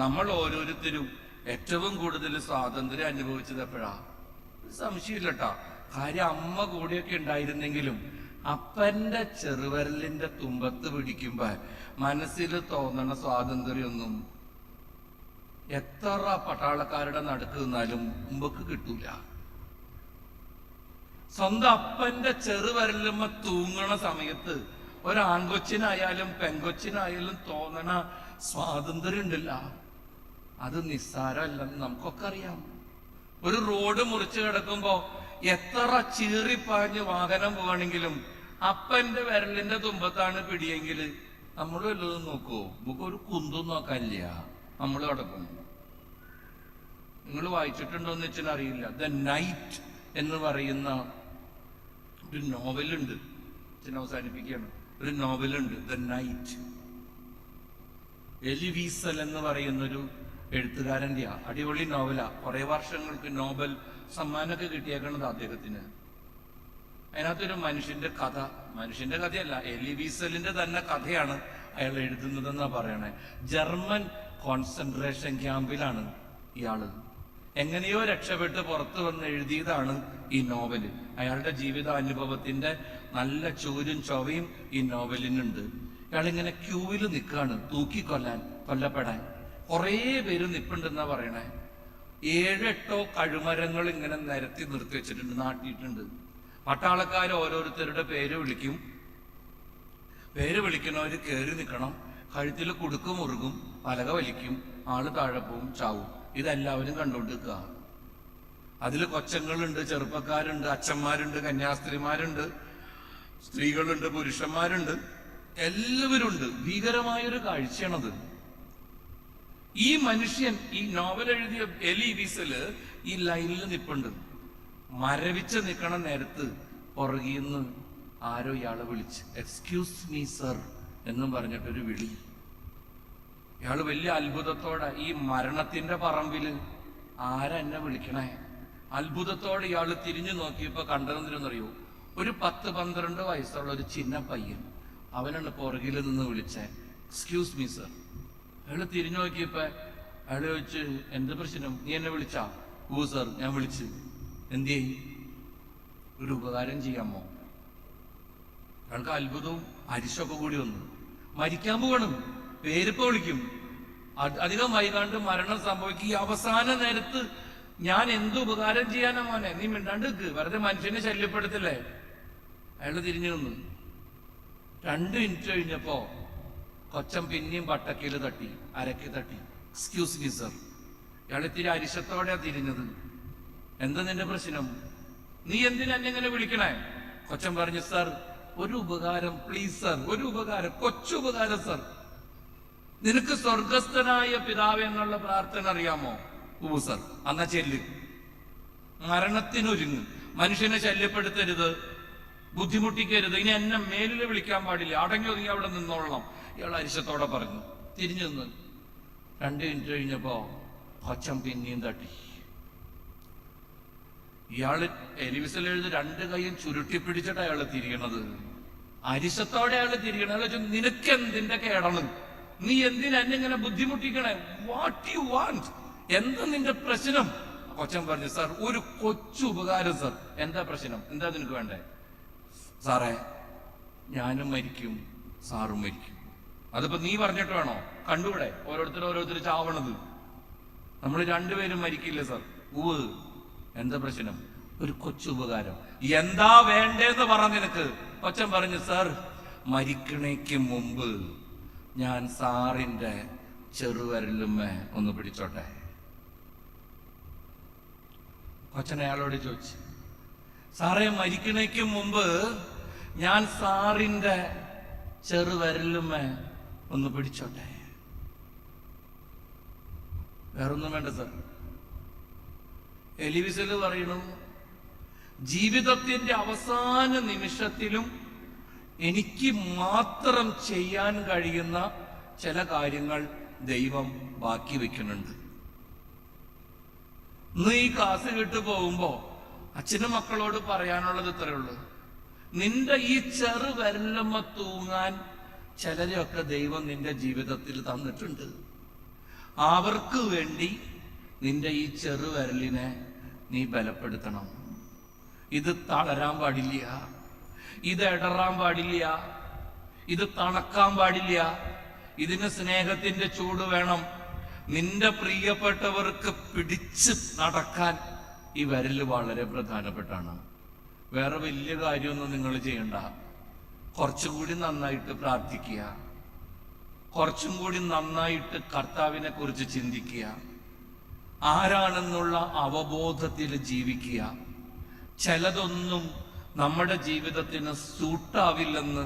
C: നമ്മൾ ഓരോരുത്തരും ഏറ്റവും കൂടുതൽ സ്വാതന്ത്ര്യം അനുഭവിച്ചത് എപ്പോഴാ? സംശയമില്ലട്ടാ. കാര്യം അമ്മ കൂടെയൊക്കെ ഉണ്ടായിരുന്നെങ്കിലും അപ്പന്റെ ചെറുവിരലിന്റെ തുമ്പത്ത് പിടിക്കുമ്പോ മനസ്സിൽ തോന്നണ സ്വാതന്ത്ര്യമൊന്നും എത്ര പട്ടാളക്കാരുടെ നടുക്ക് നിന്നാലും മുമ്പക്ക് കിട്ടൂല. സ്വന്തം അപ്പന്റെ ചെറുവിരലുമ്മ തൂങ്ങണ സമയത്ത് ഒരാൺകൊച്ചിനായാലും പെങ്കൊച്ചിനായാലും തോന്നണ സ്വാതന്ത്ര്യം ഉണ്ടല്ല, അത് നിസ്സാരമല്ലെന്ന് നമുക്കൊക്കെ അറിയാം. ഒരു റോഡ് മുറിച്ച് കിടക്കുമ്പോ എത്ര ചീറിപ്പാഞ്ഞ് വാഹനം പോവാണെങ്കിലും അപ്പന്റെ വിരലിന്റെ തുമ്പത്താണ് പിടിയെങ്കിൽ നമ്മൾ വല്ലതും നോക്കുവോ? നമുക്ക് ഒരു കുന്തും നോക്കാനില്ല, നമ്മൾ കിടക്കും. നിങ്ങൾ വായിച്ചിട്ടുണ്ടോന്ന് വെച്ചാൽ അറിയില്ല. ദ നൈറ്റ് എന്ന് പറയുന്ന ഒരു നോവലുണ്ട്. അച്ഛൻ അവസാനിപ്പിക്കുകയാണ്. ഒരു നോവലുണ്ട്, ദ നൈറ്റ്. എലി വീസൽ എന്ന് പറയുന്നൊരു എഴുത്തുകാരൻ്റെ അടിപൊളി നോവലാ. കുറെ വർഷങ്ങൾക്ക് നോബൽ സമ്മാനമൊക്കെ കിട്ടിയേക്കണത് അദ്ദേഹത്തിന്. അതിനകത്തൊരു മനുഷ്യന്റെ കഥയല്ല, എലി വീസലിന്റെ തന്നെ കഥയാണ് അയാൾ എഴുതുന്നതെന്നാ പറയണേ. ജർമ്മൻ കോൺസെൻട്രേഷൻ ക്യാമ്പിലാണ് ഇയാള്. എങ്ങനെയോ രക്ഷപ്പെട്ട് പുറത്തു വന്ന് എഴുതിയതാണ് ഈ നോവല്. അയാളുടെ ജീവിതാനുഭവത്തിന്റെ നല്ല ചൂരും ചൊവയും ഈ നോവലിനുണ്ട്. ഇയാളിങ്ങനെ ക്യൂവിൽ നിൽക്കാണ് കൊല്ലപ്പെടാൻ. കുറേ പേര് നിപ്പുണ്ടെന്നാ പറയണേ. 7-8 കഴുമരങ്ങൾ ഇങ്ങനെ നിരത്തി നിർത്തി വെച്ചിട്ടുണ്ട്, നാട്ടിയിട്ടുണ്ട്. പട്ടാളക്കാർ ഓരോരുത്തരുടെ പേര് വിളിക്കും. പേര് വിളിക്കണവര് കയറി നിൽക്കണം. കഴുത്തിൽ കുടുക്ക് മുറുകും, പലക വലിക്കും, ആള് താഴെ പോവും, ചാവും. ഇതെല്ലാവരും കണ്ടുകൊണ്ടിരിക്കുക. അതിൽ കൊച്ചങ്ങളുണ്ട്, ചെറുപ്പക്കാരുണ്ട്, അച്ഛന്മാരുണ്ട്, കന്യാസ്ത്രീമാരുണ്ട്, സ്ത്രീകളുണ്ട്, പുരുഷന്മാരുണ്ട്, എല്ലാവരും ഉണ്ട്. ഭീകരമായൊരു കാഴ്ചയാണത്. ഈ മനുഷ്യൻ, ഈ നോവൽ എഴുതിയ എലി വീസല് ഈ ലൈനിൽ നിപ്പുണ്ട്. മരവിച്ച് നിൽക്കണ നേരത്ത് പുറകിന്ന് ആരോ ഇയാളെ വിളിച്ച് എക്സ്ക്യൂസ് മീ സർ എന്നും പറഞ്ഞിട്ടൊരു വിളി. ഇയാള് വലിയ അത്ഭുതത്തോടെ, ഈ മരണത്തിന്റെ പറമ്പില് ആരാ എന്നെ വിളിക്കണേ? അത്ഭുതത്തോടെ ഇയാള് തിരിഞ്ഞു നോക്കിയപ്പോ കണ്ടതെന്നറിയോ? ഒരു 10-12 വയസ്സുള്ള ഒരു ചിന്ന പയ്യൻ. അവനാണ് പുറകിൽ നിന്ന് വിളിച്ചേ, എക്സ്ക്യൂസ് മീ സർ. അയാള് തിരിഞ്ഞു നോക്കിയപ്പോ അയാള് ചോദിച്ച്, എന്ത് പ്രശ്നം? നീ എന്നെ വിളിച്ചാ? ഓ സർ, ഞാൻ വിളിച്ച്. എന്തേ? ഒരു ഉപകാരം ചെയ്യാമോ? അയാൾക്ക് അത്ഭുതവും അരിശൊക്കെ കൂടി വന്നു. മരിക്കാൻ പോകണം, പേരിപ്പോ വിളിക്കും. അധികം വൈകാണ്ട് മരണം സംഭവിക്കും. ഈ അവസാന നേരത്ത് ഞാൻ എന്ത് ഉപകാരം ചെയ്യാനാ മോനെ? നീ മിണ്ടാണ്ട് നിൽക്ക്, വെറുതെ മനുഷ്യനെ ശല്യപ്പെടുത്തില്ലേ. അയാള് തിരിഞ്ഞു നിന്നു. 2 മിനിറ്റ് കഴിഞ്ഞപ്പോ കൊച്ചൻ പിന്നെയും പട്ടക്കയിൽ തട്ടി, അരക്കി തട്ടി. Excuse me sir. ഇയാൾ ഇത്തിരി അരിശത്തോടെയാ തിരിഞ്ഞത്. എന്താ നിന്റെ പ്രശ്നം? നീ എന്തിനാ എന്നെ ഇങ്ങനെ വിളിക്കണേ? കൊച്ചൻ പറഞ്ഞു, സർ ഒരു ഉപകാരം പ്ലീസ് സർ, ഒരു ഉപകാരം, കൊച്ചുപകാരം സർ. നിനക്ക് സ്വർഗസ്ഥനായ പിതാവ് എന്നുള്ള പ്രാർത്ഥന അറിയാമോ? ഓ സർ. എന്നാ ചെല്ല്, മരണത്തിനൊരുങ്ങ്. മനുഷ്യനെ ശല്യപ്പെടുത്തരുത്, ബുദ്ധിമുട്ടിക്കരുത്. ഇനി എന്നെ മേലിൽ വിളിക്കാൻ പാടില്ല, അടങ്ങി ഒതുങ്ങി അവിടെ നിന്നോളണം. ഇയാൾ അരിശത്തോടെ പറഞ്ഞു. തിരിഞ്ഞു നിന്ന് 2 മിനിറ്റ് കഴിഞ്ഞപ്പോ കൊച്ചൻ പിന്നെയും തട്ടി. ഇയാള് എലിവിസിൽ എഴുതി 2 കൈയും ചുരുട്ടി പിടിച്ചിട്ട് അയാള് തിരിയണത്. അരിശത്തോടെ അയാള് തിരിയണത്. അയാൾ ചോദിച്ചു, നിനക്ക് എന്തിന്റെ കേടാണ്? നീ എന്തിനാ എന്നെ ഇങ്ങനെ ബുദ്ധിമുട്ടിക്കണേ? What you want? എന്താ നിന്റെ പ്രശ്നം? കൊച്ചൻ പറഞ്ഞു, സാർ ഒരു കൊച്ചു ഉപകാരം സാർ. എന്താ പ്രശ്നം? എന്താ നിനക്ക് വേണ്ടേ? സാറേ, ഞാനും മരിക്കും, സാറും മരിക്കും. അതിപ്പോ നീ പറഞ്ഞിട്ട് വേണോ? കണ്ടുകൂടെ ഓരോരുത്തർ ചാവണത്? നമ്മൾ 2 പേരും മരിക്കില്ലേ സാർ? എന്താ പ്രശ്നം? ഒരു കൊച്ചു ഉപകാരം. എന്താ വേണ്ടേന്ന് പറ നിനക്ക്. കൊച്ചൻ പറഞ്ഞു, സാർ മരിക്കണേക്ക് മുമ്പ് ഞാൻ സാറിന്റെ ചെറുവിരലുമ്മേ ഒന്ന് പിടിച്ചോട്ടെ. കൊച്ചൻ അയാളോട് ചോദിച്ചു, സാറേ മരിക്കണേക്ക് മുമ്പ് ഞാൻ സാറിന്റെ ചെറുവിരലുമ്മേ ഒന്ന് പിടിച്ചോട്ടെ. വേറൊന്നും വേണ്ട സാർ. എലിവിസല് പറയണു, ജീവിതത്തിന്റെ അവസാന നിമിഷത്തിലും എനിക്ക് മാത്രം ചെയ്യാൻ കഴിയുന്ന ചില കാര്യങ്ങൾ ദൈവം ബാക്കി വെക്കുന്നുണ്ട്. ഇന്ന് ഈ ക്ലാസ് വിട്ടു പോകുമ്പോ അച്ഛനും മക്കളോട് പറയാനുള്ളത് ഇത്രയേ ഉള്ളൂ. നിന്റെ ഈ ചെറുവിരലുമ്മ തൂങ്ങാൻ ചിലരെയൊക്കെ ദൈവം നിന്റെ ജീവിതത്തിൽ തന്നിട്ടുണ്ട്. അവർക്ക് വേണ്ടി നിന്റെ ഈ ചെറുവിരലിനെ നീ ബലപ്പെടുത്തണം. ഇത് തളരാൻ പാടില്ല, ഇത് ഇടറാൻ പാടില്ല, ഇത് തണക്കാൻ പാടില്ല. ഇതിന് സ്നേഹത്തിന്റെ ചൂട് വേണം. നിന്റെ പ്രിയപ്പെട്ടവർക്ക് പിടിച്ച് നടക്കാൻ ഈ വിരല് വളരെ പ്രധാനപ്പെട്ടാണ്. വേറെ വലിയ കാര്യമൊന്നും നിങ്ങൾ ചെയ്യണ്ട. കുറച്ചുകൂടി നന്നായിട്ട് പ്രാർത്ഥിക്കുക, കുറച്ചും കൂടി നന്നായിട്ട് കർത്താവിനെ കുറിച്ച് ചിന്തിക്കുക, ആരാണെന്നുള്ള അവബോധത്തിൽ ജീവിക്കുക. ചിലതൊന്നും നമ്മുടെ ജീവിതത്തിന് സൂട്ടാവില്ലെന്ന്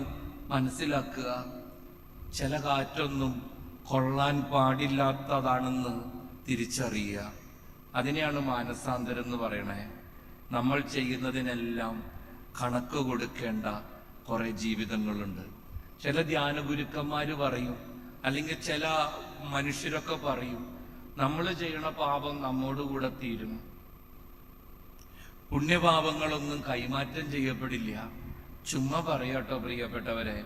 C: മനസ്സിലാക്കുക. ചില കാറ്റൊന്നും കൊള്ളാൻ പാടില്ലാത്തതാണെന്ന് തിരിച്ചറിയുക. അതിനെയാണ് മാനസാന്തരം എന്ന് പറയണേ. നമ്മൾ ചെയ്യുന്നതിനെല്ലാം കണക്ക് കൊടുക്കേണ്ട കുറെ ജീവിതങ്ങളുണ്ട്. ചില ധ്യാന ഗുരുക്കന്മാര് പറയും, അല്ലെങ്കിൽ ചില മനുഷ്യരൊക്കെ പറയും, നമ്മൾ ചെയ്യണ പാപം നമ്മോടുകൂടെ തീരും, പുണ്യപാപങ്ങളൊന്നും കൈമാറ്റം ചെയ്യപ്പെടില്ല. ചുമ്മാ പറയാട്ടോ പ്രിയപ്പെട്ടവരെ.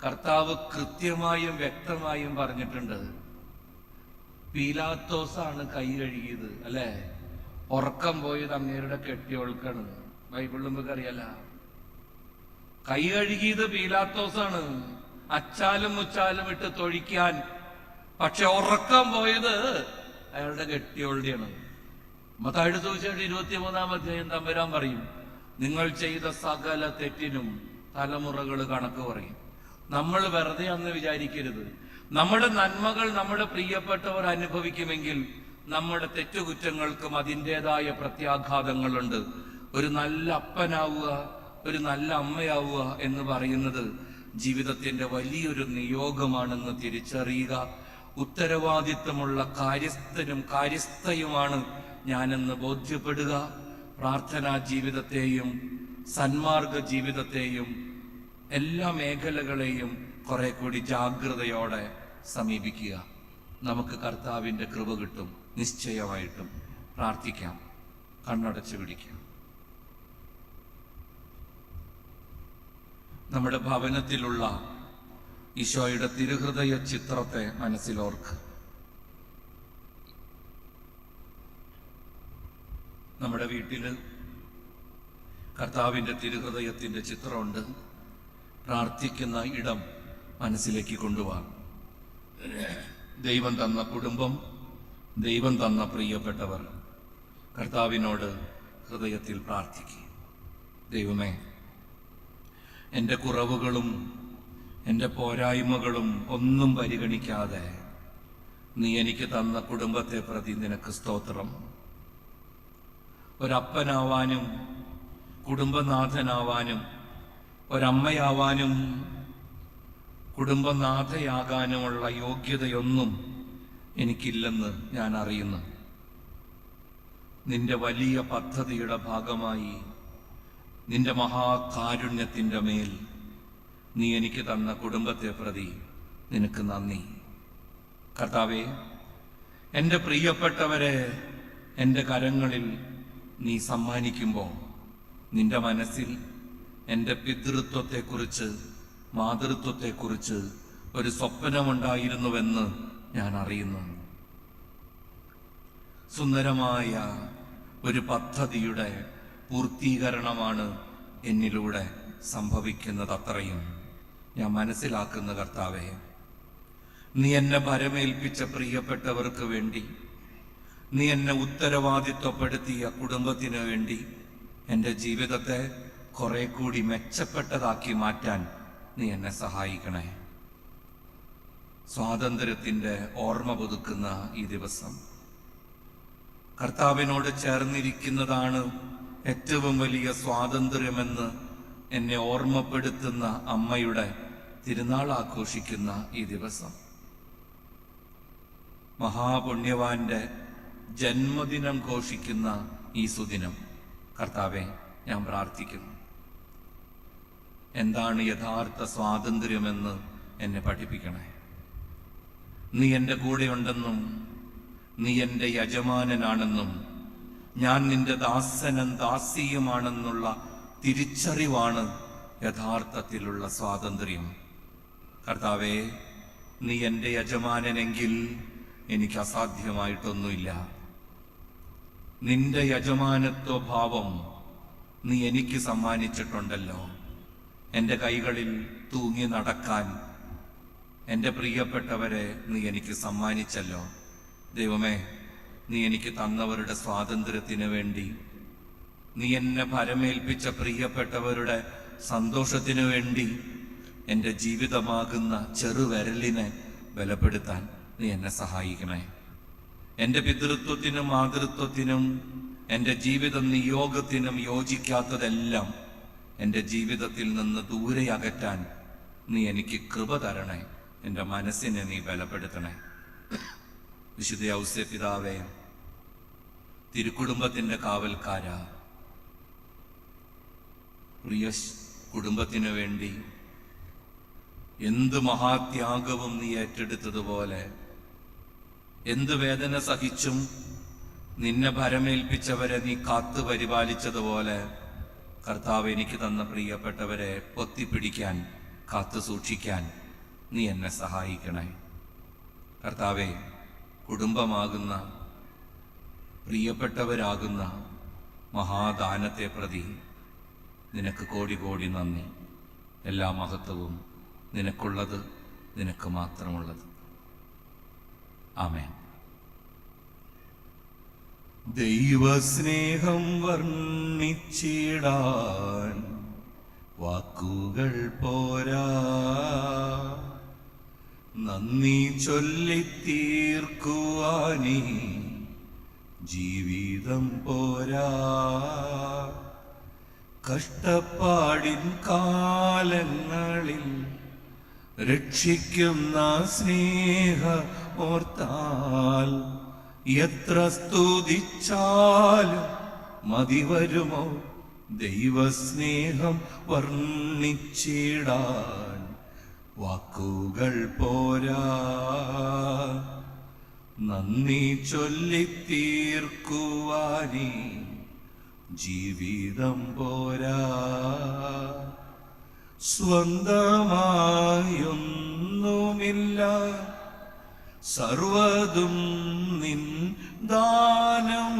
C: കർത്താവ് കൃത്യമായും വ്യക്തമായും പറഞ്ഞിട്ടുണ്ട്. പീലാത്തോസാണ് കൈ കഴുകിയത്, അല്ലെ? ഉറക്കം പോയത് അങ്ങേരുടെ കെട്ടിയോൾക്കാണ്. ബൈബിളിൽ നമുക്ക് അറിയാല. കൈ കഴുകിയത് പീലാത്തോസാണ്, അച്ചാലും മുച്ചാലും ഇട്ട് തൊഴിക്കാൻ. പക്ഷെ ഉറക്കം പോയത് അയാളുടെ കെട്ടിയോളുടെയാണ്. മത്തായിയുടെ സുവിശേഷം 23-ാം അധ്യായം തമ്പുരാൻ പറയും, നിങ്ങൾ ചെയ്ത സകല തെറ്റിനും തലമുറകൾ കണക്ക് പറയും. നമ്മൾ വെറുതെ അന്ന് വിചാരിക്കരുത്. നമ്മുടെ നന്മകൾ നമ്മുടെ പ്രിയപ്പെട്ടവർ അനുഭവിക്കുമെങ്കിൽ നമ്മുടെ തെറ്റുകുറ്റങ്ങൾക്കും അതിൻ്റെതായ പ്രത്യാഘാതങ്ങളുണ്ട്. ഒരു നല്ല അപ്പനാവുക, ഒരു നല്ല അമ്മയാവുക എന്ന് പറയുന്നത് ജീവിതത്തിന്റെ വലിയൊരു നിയോഗമാണെന്ന് തിരിച്ചറിയുക. ഉത്തരവാദിത്വമുള്ള കാര്യസ്ഥനും കാര്യസ്ഥയുമാണ് ഞാനെന്ന് ബോധ്യപ്പെടുക. പ്രാർത്ഥനാ ജീവിതത്തെയും സന്മാർഗ ജീവിതത്തെയും എല്ലാ മേഖലകളെയും കുറെ കൂടി ജാഗ്രതയോടെ സമീപിക്കുക. നമുക്ക് കർത്താവിൻ്റെ കൃപ കിട്ടും. നിശ്ചയമായിട്ടും പ്രാർത്ഥിക്കാം, കണ്ണടച്ചു പിടിക്കാം. നമ്മുടെ ഭവനത്തിലുള്ള ഈശോയുടെ തിരുഹൃദയ ചിത്രത്തെ മനസ്സിലോർക്ക്. നമ്മുടെ വീട്ടില് കർത്താവിൻ്റെ തിരുഹൃദയത്തിൻ്റെ ചിത്രമുണ്ട്. പ്രാർത്ഥിക്കുന്ന ഇടം മനസ്സിലേക്ക് കൊണ്ടുപോകാം. ദൈവം തന്ന കുടുംബം, ദൈവം തന്ന പ്രിയപ്പെട്ടവർ, കർത്താവിനോട് ഹൃദയത്തിൽ പ്രാർത്ഥിക്കുക. ദൈവമേ, എൻ്റെ കുറവുകളും എൻ്റെ പോരായ്മകളും ഒന്നും പരിഗണിക്കാതെ നീ എനിക്ക് തന്ന കുടുംബത്തെ പ്രതി നിനക്ക് സ്തോത്രം. ഒരപ്പനാവാനും കുടുംബനാഥനാവാനും ഒരമ്മയാവാനും കുടുംബനാഥയാകാനുമുള്ള യോഗ്യതയൊന്നും എനിക്കില്ലെന്ന് ഞാൻ അറിയുന്നു. നിന്റെ വലിയ പദ്ധതിയുടെ ഭാഗമായി നിന്റെ മഹാകാരുണ്യത്തിൻ്റെ മേൽ നീ എനിക്ക് തന്ന കുടുംബത്തെ പ്രതി നിനക്ക് നന്ദി. കർത്താവേ, എൻ്റെ പ്രിയപ്പെട്ടവരെ എൻ്റെ കരങ്ങളിൽ നീ സമ്മാനിക്കുമ്പോൾ നിന്റെ മനസ്സിൽ എൻ്റെ പിതൃത്വത്തെക്കുറിച്ച്, മാതൃത്വത്തെക്കുറിച്ച് ഒരു സ്വപ്നമുണ്ടായിരുന്നുവെന്ന് ഞാൻ അറിയുന്നു. സുന്ദരമായ ഒരു പദ്ധതിയുടെ പൂർത്തീകരണമാണ് എന്നിലൂടെ സംഭവിക്കുന്നത്. അത്രയും ഞാൻ മനസ്സിലാക്കുന്ന കർത്താവേ, നീ എന്നെ ഭരമേൽപ്പിച്ച പ്രിയപ്പെട്ടവർക്ക് വേണ്ടി, നീ എന്നെ ഉത്തരവാദിത്വപ്പെടുത്തിയ കുടുംബത്തിന് വേണ്ടി എൻ്റെ ജീവിതത്തെ കുറെ കൂടി മെച്ചപ്പെട്ടതാക്കി മാറ്റാൻ നീ എന്നെ സഹായിക്കണേ. സ്വാതന്ത്ര്യത്തിൻ്റെ ഓർമ്മ പുതുക്കുന്ന ഈ ദിവസം കർത്താവിനോട് ചേർന്നിരിക്കുന്നതാണ് ഏറ്റവും വലിയ സ്വാതന്ത്ര്യമെന്ന് എന്നെ ഓർമ്മപ്പെടുത്തുന്ന അമ്മയുടെ തിരുനാൾ ആഘോഷിക്കുന്ന ഈ ദിവസം, മഹാപുണ്യവാന്റെ ജന്മദിനം ഘോഷിക്കുന്ന ഈ സുദിനം, കർത്താവെ ഞാൻ പ്രാർത്ഥിക്കുന്നു, എന്താണ് യഥാർത്ഥ സ്വാതന്ത്ര്യമെന്ന് എന്നെ പഠിപ്പിക്കണേ. നീ എൻ്റെ കൂടെയുണ്ടെന്നും നീ എൻ്റെ യജമാനനാണെന്നും ഞാൻ നിന്റെ ദാസനും ദാസിയുമാണെന്നുള്ള തിരിച്ചറിവാണ് യഥാർത്ഥത്തിലുള്ള സ്വാതന്ത്ര്യം. കർത്താവേ, നീ എൻ്റെ യജമാനനെങ്കിൽ എനിക്ക് അസാധ്യമായിട്ടൊന്നുമില്ല. നിന്റെ യജമാനത്വ ഭാവം നീ എനിക്ക് സമ്മാനിച്ചിട്ടുണ്ടല്ലോ. എൻ്റെ കൈകളിൽ തൂങ്ങി നടക്കാൻ എൻ്റെ പ്രിയപ്പെട്ടവരെ നീ എനിക്ക് സമ്മാനിച്ചല്ലോ. ദൈവമേ, നീ എനിക്ക് തന്നവരുടെ സ്വാതന്ത്ര്യത്തിന് വേണ്ടി, നീ എന്നെ ഭരമേൽപ്പിച്ച പ്രിയപ്പെട്ടവരുടെ സന്തോഷത്തിനു വേണ്ടി എൻ്റെ ജീവിതമാകുന്ന ചെറുവിരലിനെ ബലപ്പെടുത്താൻ നീ എന്നെ സഹായിക്കണേ. എൻ്റെ പിതൃത്വത്തിനും മാതൃത്വത്തിനും എൻ്റെ ജീവിത നിയോഗത്തിനും യോജിക്കാത്തതെല്ലാം എൻ്റെ ജീവിതത്തിൽ നിന്ന് ദൂരെ അകറ്റാൻ നീ എനിക്ക് കൃപ തരണേ. എൻ്റെ മനസ്സിനെ നീ ബലപ്പെടുത്തണേ. വിശുദ്ധ ഔസേപ്പിതാവേ, തിരുക്കുടുംബത്തിൻ്റെ കാവൽക്കാര, പ്രിയ കുടുംബത്തിനു വേണ്ടി എന്ത് മഹാത്യാഗവും നീ ഏറ്റെടുത്തതുപോലെ, എന്ത് വേദന സഹിച്ചും നിന്നെ ഭരമേൽപ്പിച്ചവരെ നീ കാത്തു പരിപാലിച്ചതുപോലെ, കർത്താവ് എനിക്ക് തന്ന പ്രിയപ്പെട്ടവരെ പൊത്തിപ്പിടിക്കാൻ, കാത്തു സൂക്ഷിക്കാൻ നീ എന്നെ സഹായിക്കണേ. കർത്താവെ, കുടുംബമാകുന്ന, പ്രിയപ്പെട്ടവരാകുന്ന മഹാദാനത്തെ പ്രതി നിനക്ക് കോടി കോടി നന്ദി. എല്ലാ മഹത്വവും നിനക്കുള്ളത്, നിനക്ക് മാത്രമുള്ളത്. ആമേൻ. ദൈവസ്നേഹം വർണ്ണിച്ചിടാൻ വാക്കുകൾ പോരാ, നന്ദി ചൊല്ലിത്തീർക്കുവാനേ ജീവിതം പോരാ. കഷ്ടപ്പാടിൻ കാലങ്ങളിൽ രക്ഷിക്കുന്ന സ്നേഹ ഓർത്താൽ എത്ര സ്തുതിച്ചാലും മതി വരുമോ ദൈവസ്നേഹം വർണ്ണിച്ചിടാൻ വാക്കുകൾ പോരാ. നന്ദി ചൊല്ലിത്തീർക്കുവാനേ ജീവിതം പോരാ. സ്വന്തമായൊന്നുമില്ല, സർവതും നിൻ ദാനം.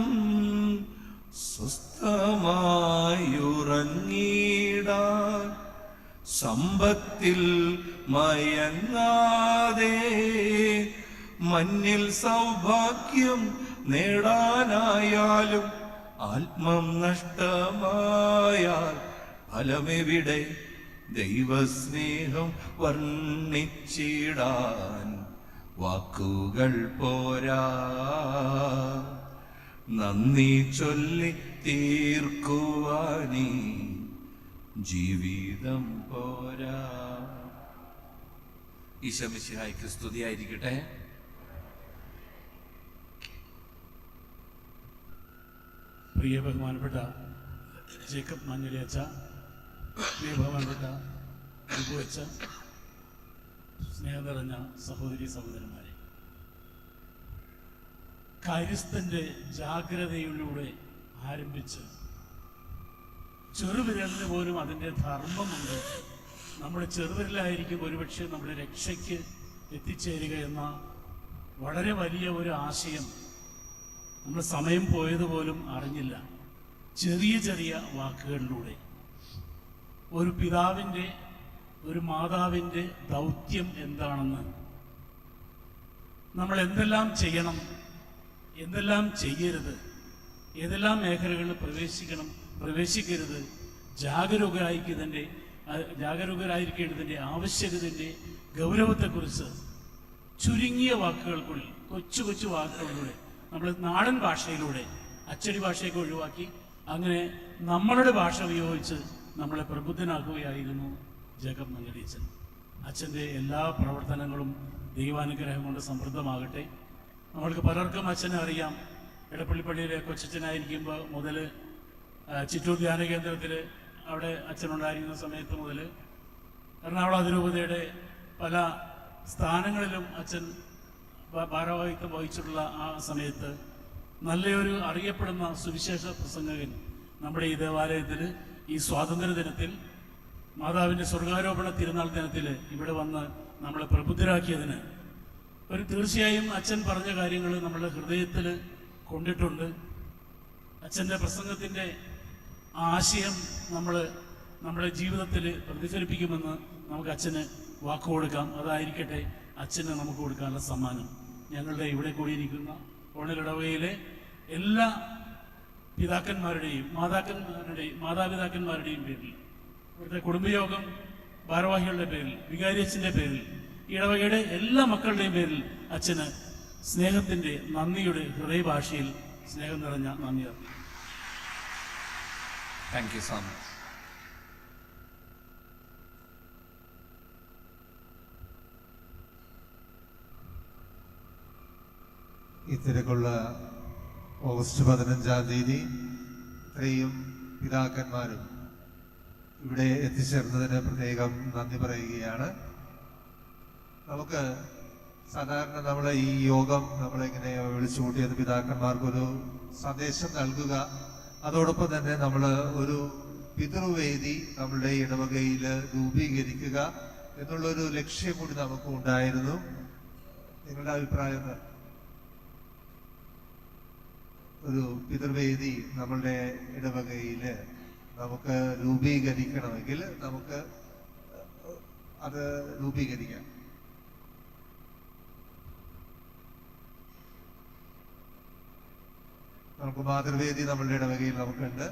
C: സ്വസ്ഥമായുറങ്ങിടാൻ സമ്പത്തിൽ മയങ്ങാതെ, മഞ്ഞിൽ സൗഭാഗ്യം നേടാനായാലും ആത്മം നഷ്ടമായാൽ ഫലമെവിടെ? ദൈവസ്നേഹം വർണ്ണിച്ചിടാൻ വാക്കുകൾ പോരാ. നന്ദി ചൊല്ലി തീർക്കുവാനേ ജീവിതം പോരാ. ഈശോ മിശിഹായ്ക്ക് സ്തുതിയായിരിക്കട്ടെ.
D: പ്രിയ ബഹുമാനപ്പെട്ട ജേക്കബ് മഞ്ഞളി അച്ഛ, പ്രിയ ബഹുമാനപ്പെട്ട അബു അച്ഛ, സ്നേഹം നിറഞ്ഞ സഹോദരി സഹോദരന്മാരെ, കാര്യസ്ഥന്റെ ജാഗ്രതയിലൂടെ ആരംഭിച്ച് ചെറുവിരലിന് പോലും അതിൻ്റെ ധർമ്മമുണ്ട്. നമ്മുടെ ചെറുവിരലായിരിക്കും ഒരുപക്ഷെ നമ്മുടെ രക്ഷയ്ക്ക് എത്തിച്ചേരുക എന്ന വളരെ വലിയ ഒരു ആശയം നമ്മൾ സമയം പോയതുപോലും അറിഞ്ഞില്ല. ചെറിയ ചെറിയ വാക്കുകളിലൂടെ ഒരു പിതാവിൻ്റെ, ഒരു മാതാവിൻ്റെ ദൗത്യം എന്താണെന്ന്, നമ്മൾ എന്തെല്ലാം ചെയ്യണം, എന്തെല്ലാം ചെയ്യരുത്, ഏതെല്ലാം മേഖലകളിൽ പ്രവേശിക്കരുത്, ജാഗരൂകരായിരിക്കേണ്ടതിൻ്റെ ആവശ്യകതയുടെ ഗൗരവത്തെക്കുറിച്ച് ചുരുങ്ങിയ വാക്കുകൾക്കുള്ളിൽ, കൊച്ചു കൊച്ചു വാക്കുകളിലൂടെ, നമ്മൾ നാടൻ ഭാഷയിലൂടെ, അച്ചടി ഭാഷയൊക്കെ ഒഴിവാക്കി അങ്ങനെ നമ്മളുടെ ഭാഷ ഉപയോഗിച്ച് നമ്മളെ പ്രബുദ്ധനാക്കുകയായിരുന്നു ജേക്കബ് മഞ്ഞളിയച്ചൻ. അച്ഛൻ്റെ എല്ലാ പ്രവർത്തനങ്ങളും ദൈവാനുഗ്രഹം കൊണ്ട് സമൃദ്ധമാകട്ടെ. നമ്മൾക്ക് പലർക്കും അച്ഛനെ അറിയാം. എടപ്പള്ളിപ്പള്ളിയിലെ കൊച്ചച്ഛനായിരിക്കുമ്പോൾ മുതൽ ചിറ്റൂർ ധ്യാന കേന്ദ്രത്തിൽ അവിടെ അച്ഛനുണ്ടായിരുന്ന സമയത്ത് മുതൽ എറണാകുളം അതിരൂപതയുടെ പല സ്ഥാനങ്ങളിലും അച്ഛൻ ഭാരവാഹിത്വം വഹിച്ചിട്ടുള്ള ആ സമയത്ത് നല്ലൊരു അറിയപ്പെടുന്ന സുവിശേഷ പ്രസംഗകൻ നമ്മുടെ ഈ ദേവാലയത്തിൽ ഈ സ്വാതന്ത്ര്യ ദിനത്തിൽ, മാതാവിൻ്റെ സ്വർഗാരോപണ തിരുനാൾ ദിനത്തിൽ ഇവിടെ വന്ന് നമ്മളെ പ്രബുദ്ധരാക്കിയതിന് തീർച്ചയായും അച്ഛൻ പറഞ്ഞ കാര്യങ്ങൾ നമ്മുടെ ഹൃദയത്തിൽ കൊണ്ടിട്ടുണ്ട്. അച്ഛൻ്റെ പ്രസംഗത്തിൻ്റെ ആശയം നമ്മുടെ ജീവിതത്തിൽ പ്രതിഫലിപ്പിക്കുമെന്ന് നമുക്ക് അച്ഛന് വാക്കുകൊടുക്കാം. അതായിരിക്കട്ടെ അച്ഛന് നമുക്ക് കൊടുക്കാനുള്ള സമ്മാനം. ഞങ്ങളുടെ ഇവിടെ കൂടിയിരിക്കുന്ന ഓണലിടവകയിലെ എല്ലാ പിതാക്കന്മാരുടെയും മാതാപിതാക്കന്മാരുടെയും പേരിൽ, ഇവിടുത്തെ കുടുംബയോഗം ഭാരവാഹികളുടെ പേരിൽ, വികാരിയച്ഛൻ്റെ പേരിൽ, ഇടവകയുടെ എല്ലാ മക്കളുടെയും പേരിൽ അച്ഛന് സ്നേഹത്തിൻ്റെ, നന്ദിയുടെ ഹൃദയഭാഷയിൽ സ്നേഹം നിറഞ്ഞ നന്ദി അറിയിക്കുന്നു.
C: Thank you so much.
B: ഈ തിരക്കുള്ള ഓഗസ്റ്റ് 15-ാം തീയതി ഇത്രയും പിതാക്കന്മാരും ഇവിടെ എത്തിച്ചേർന്നതിന് പ്രത്യേകം നന്ദി പറയുകയാണ്. നമുക്ക് സാധാരണ നമ്മളെ ഈ യോഗം നമ്മളിങ്ങനെ വിളിച്ചു കൂട്ടിയത് പിതാക്കന്മാർക്കൊരു സന്ദേശം നൽകുക, അതോടൊപ്പം തന്നെ നമ്മൾ ഒരു പിതൃവേദി നമ്മളുടെ ഇടവകയിൽ രൂപീകരിക്കുക എന്നുള്ളൊരു ലക്ഷ്യം കൂടി നമുക്ക് ഉണ്ടായിരുന്നു. നിങ്ങളുടെ അഭിപ്രായം? ഒരു പിതൃവേദി നമ്മളുടെ ഇടവകയിൽ നമുക്ക് രൂപീകരിക്കണമെങ്കിൽ നമുക്ക് അത് രൂപീകരിക്കാം. നമുക്ക് മാതൃവേദി നമ്മളുടെ ഇടവകയിൽ നമുക്കുണ്ട്.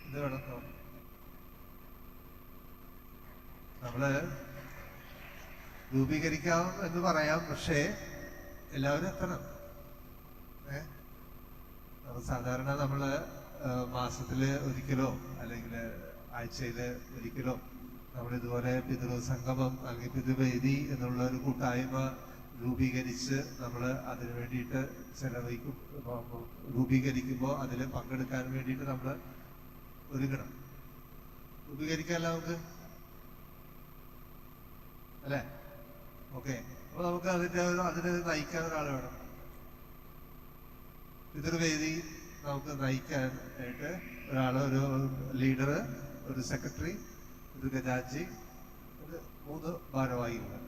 B: ഇത് വേണം നമ്മള് രൂപീകരിക്കാം എന്ന് പറയാം, പക്ഷേ എല്ലാവരും എത്തണം. സാധാരണ നമ്മള് മാസത്തില് ഒരിക്കലോ അല്ലെങ്കിൽ ആഴ്ചയില് ഒരിക്കലോ നമ്മളിതുപോലെ പിതൃസംഗമം അല്ലെങ്കിൽ പിതൃവേദി എന്നുള്ള ഒരു കൂട്ടായ്മ രൂപീകരിച്ച് നമ്മൾ അതിനു വേണ്ടിയിട്ട് രൂപീകരിക്കുമ്പോൾ അതിൽ പങ്കെടുക്കാൻ വേണ്ടിയിട്ട് നമ്മൾ ഒരുങ്ങണം. രൂപീകരിക്കാമല്ലോ നമുക്ക്, അല്ലേ? ഓക്കെ. അപ്പൊ നമുക്ക് അതിന് നയിക്കാൻ ഒരാൾ വേണം. പിതൃവേദി നമുക്ക് നയിക്കാനായിട്ട് ഒരാള്, ഒരു ലീഡർ, ഒരു സെക്രട്ടറി, ഒരു ഖജാൻജി, ഒരു 3 ഭാരവാഹികൾ.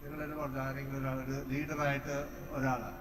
B: നിങ്ങളുടെ ആരെങ്കിലും ഒരാളൊരു ലീഡറായിട്ട് ഒരാളാണ്.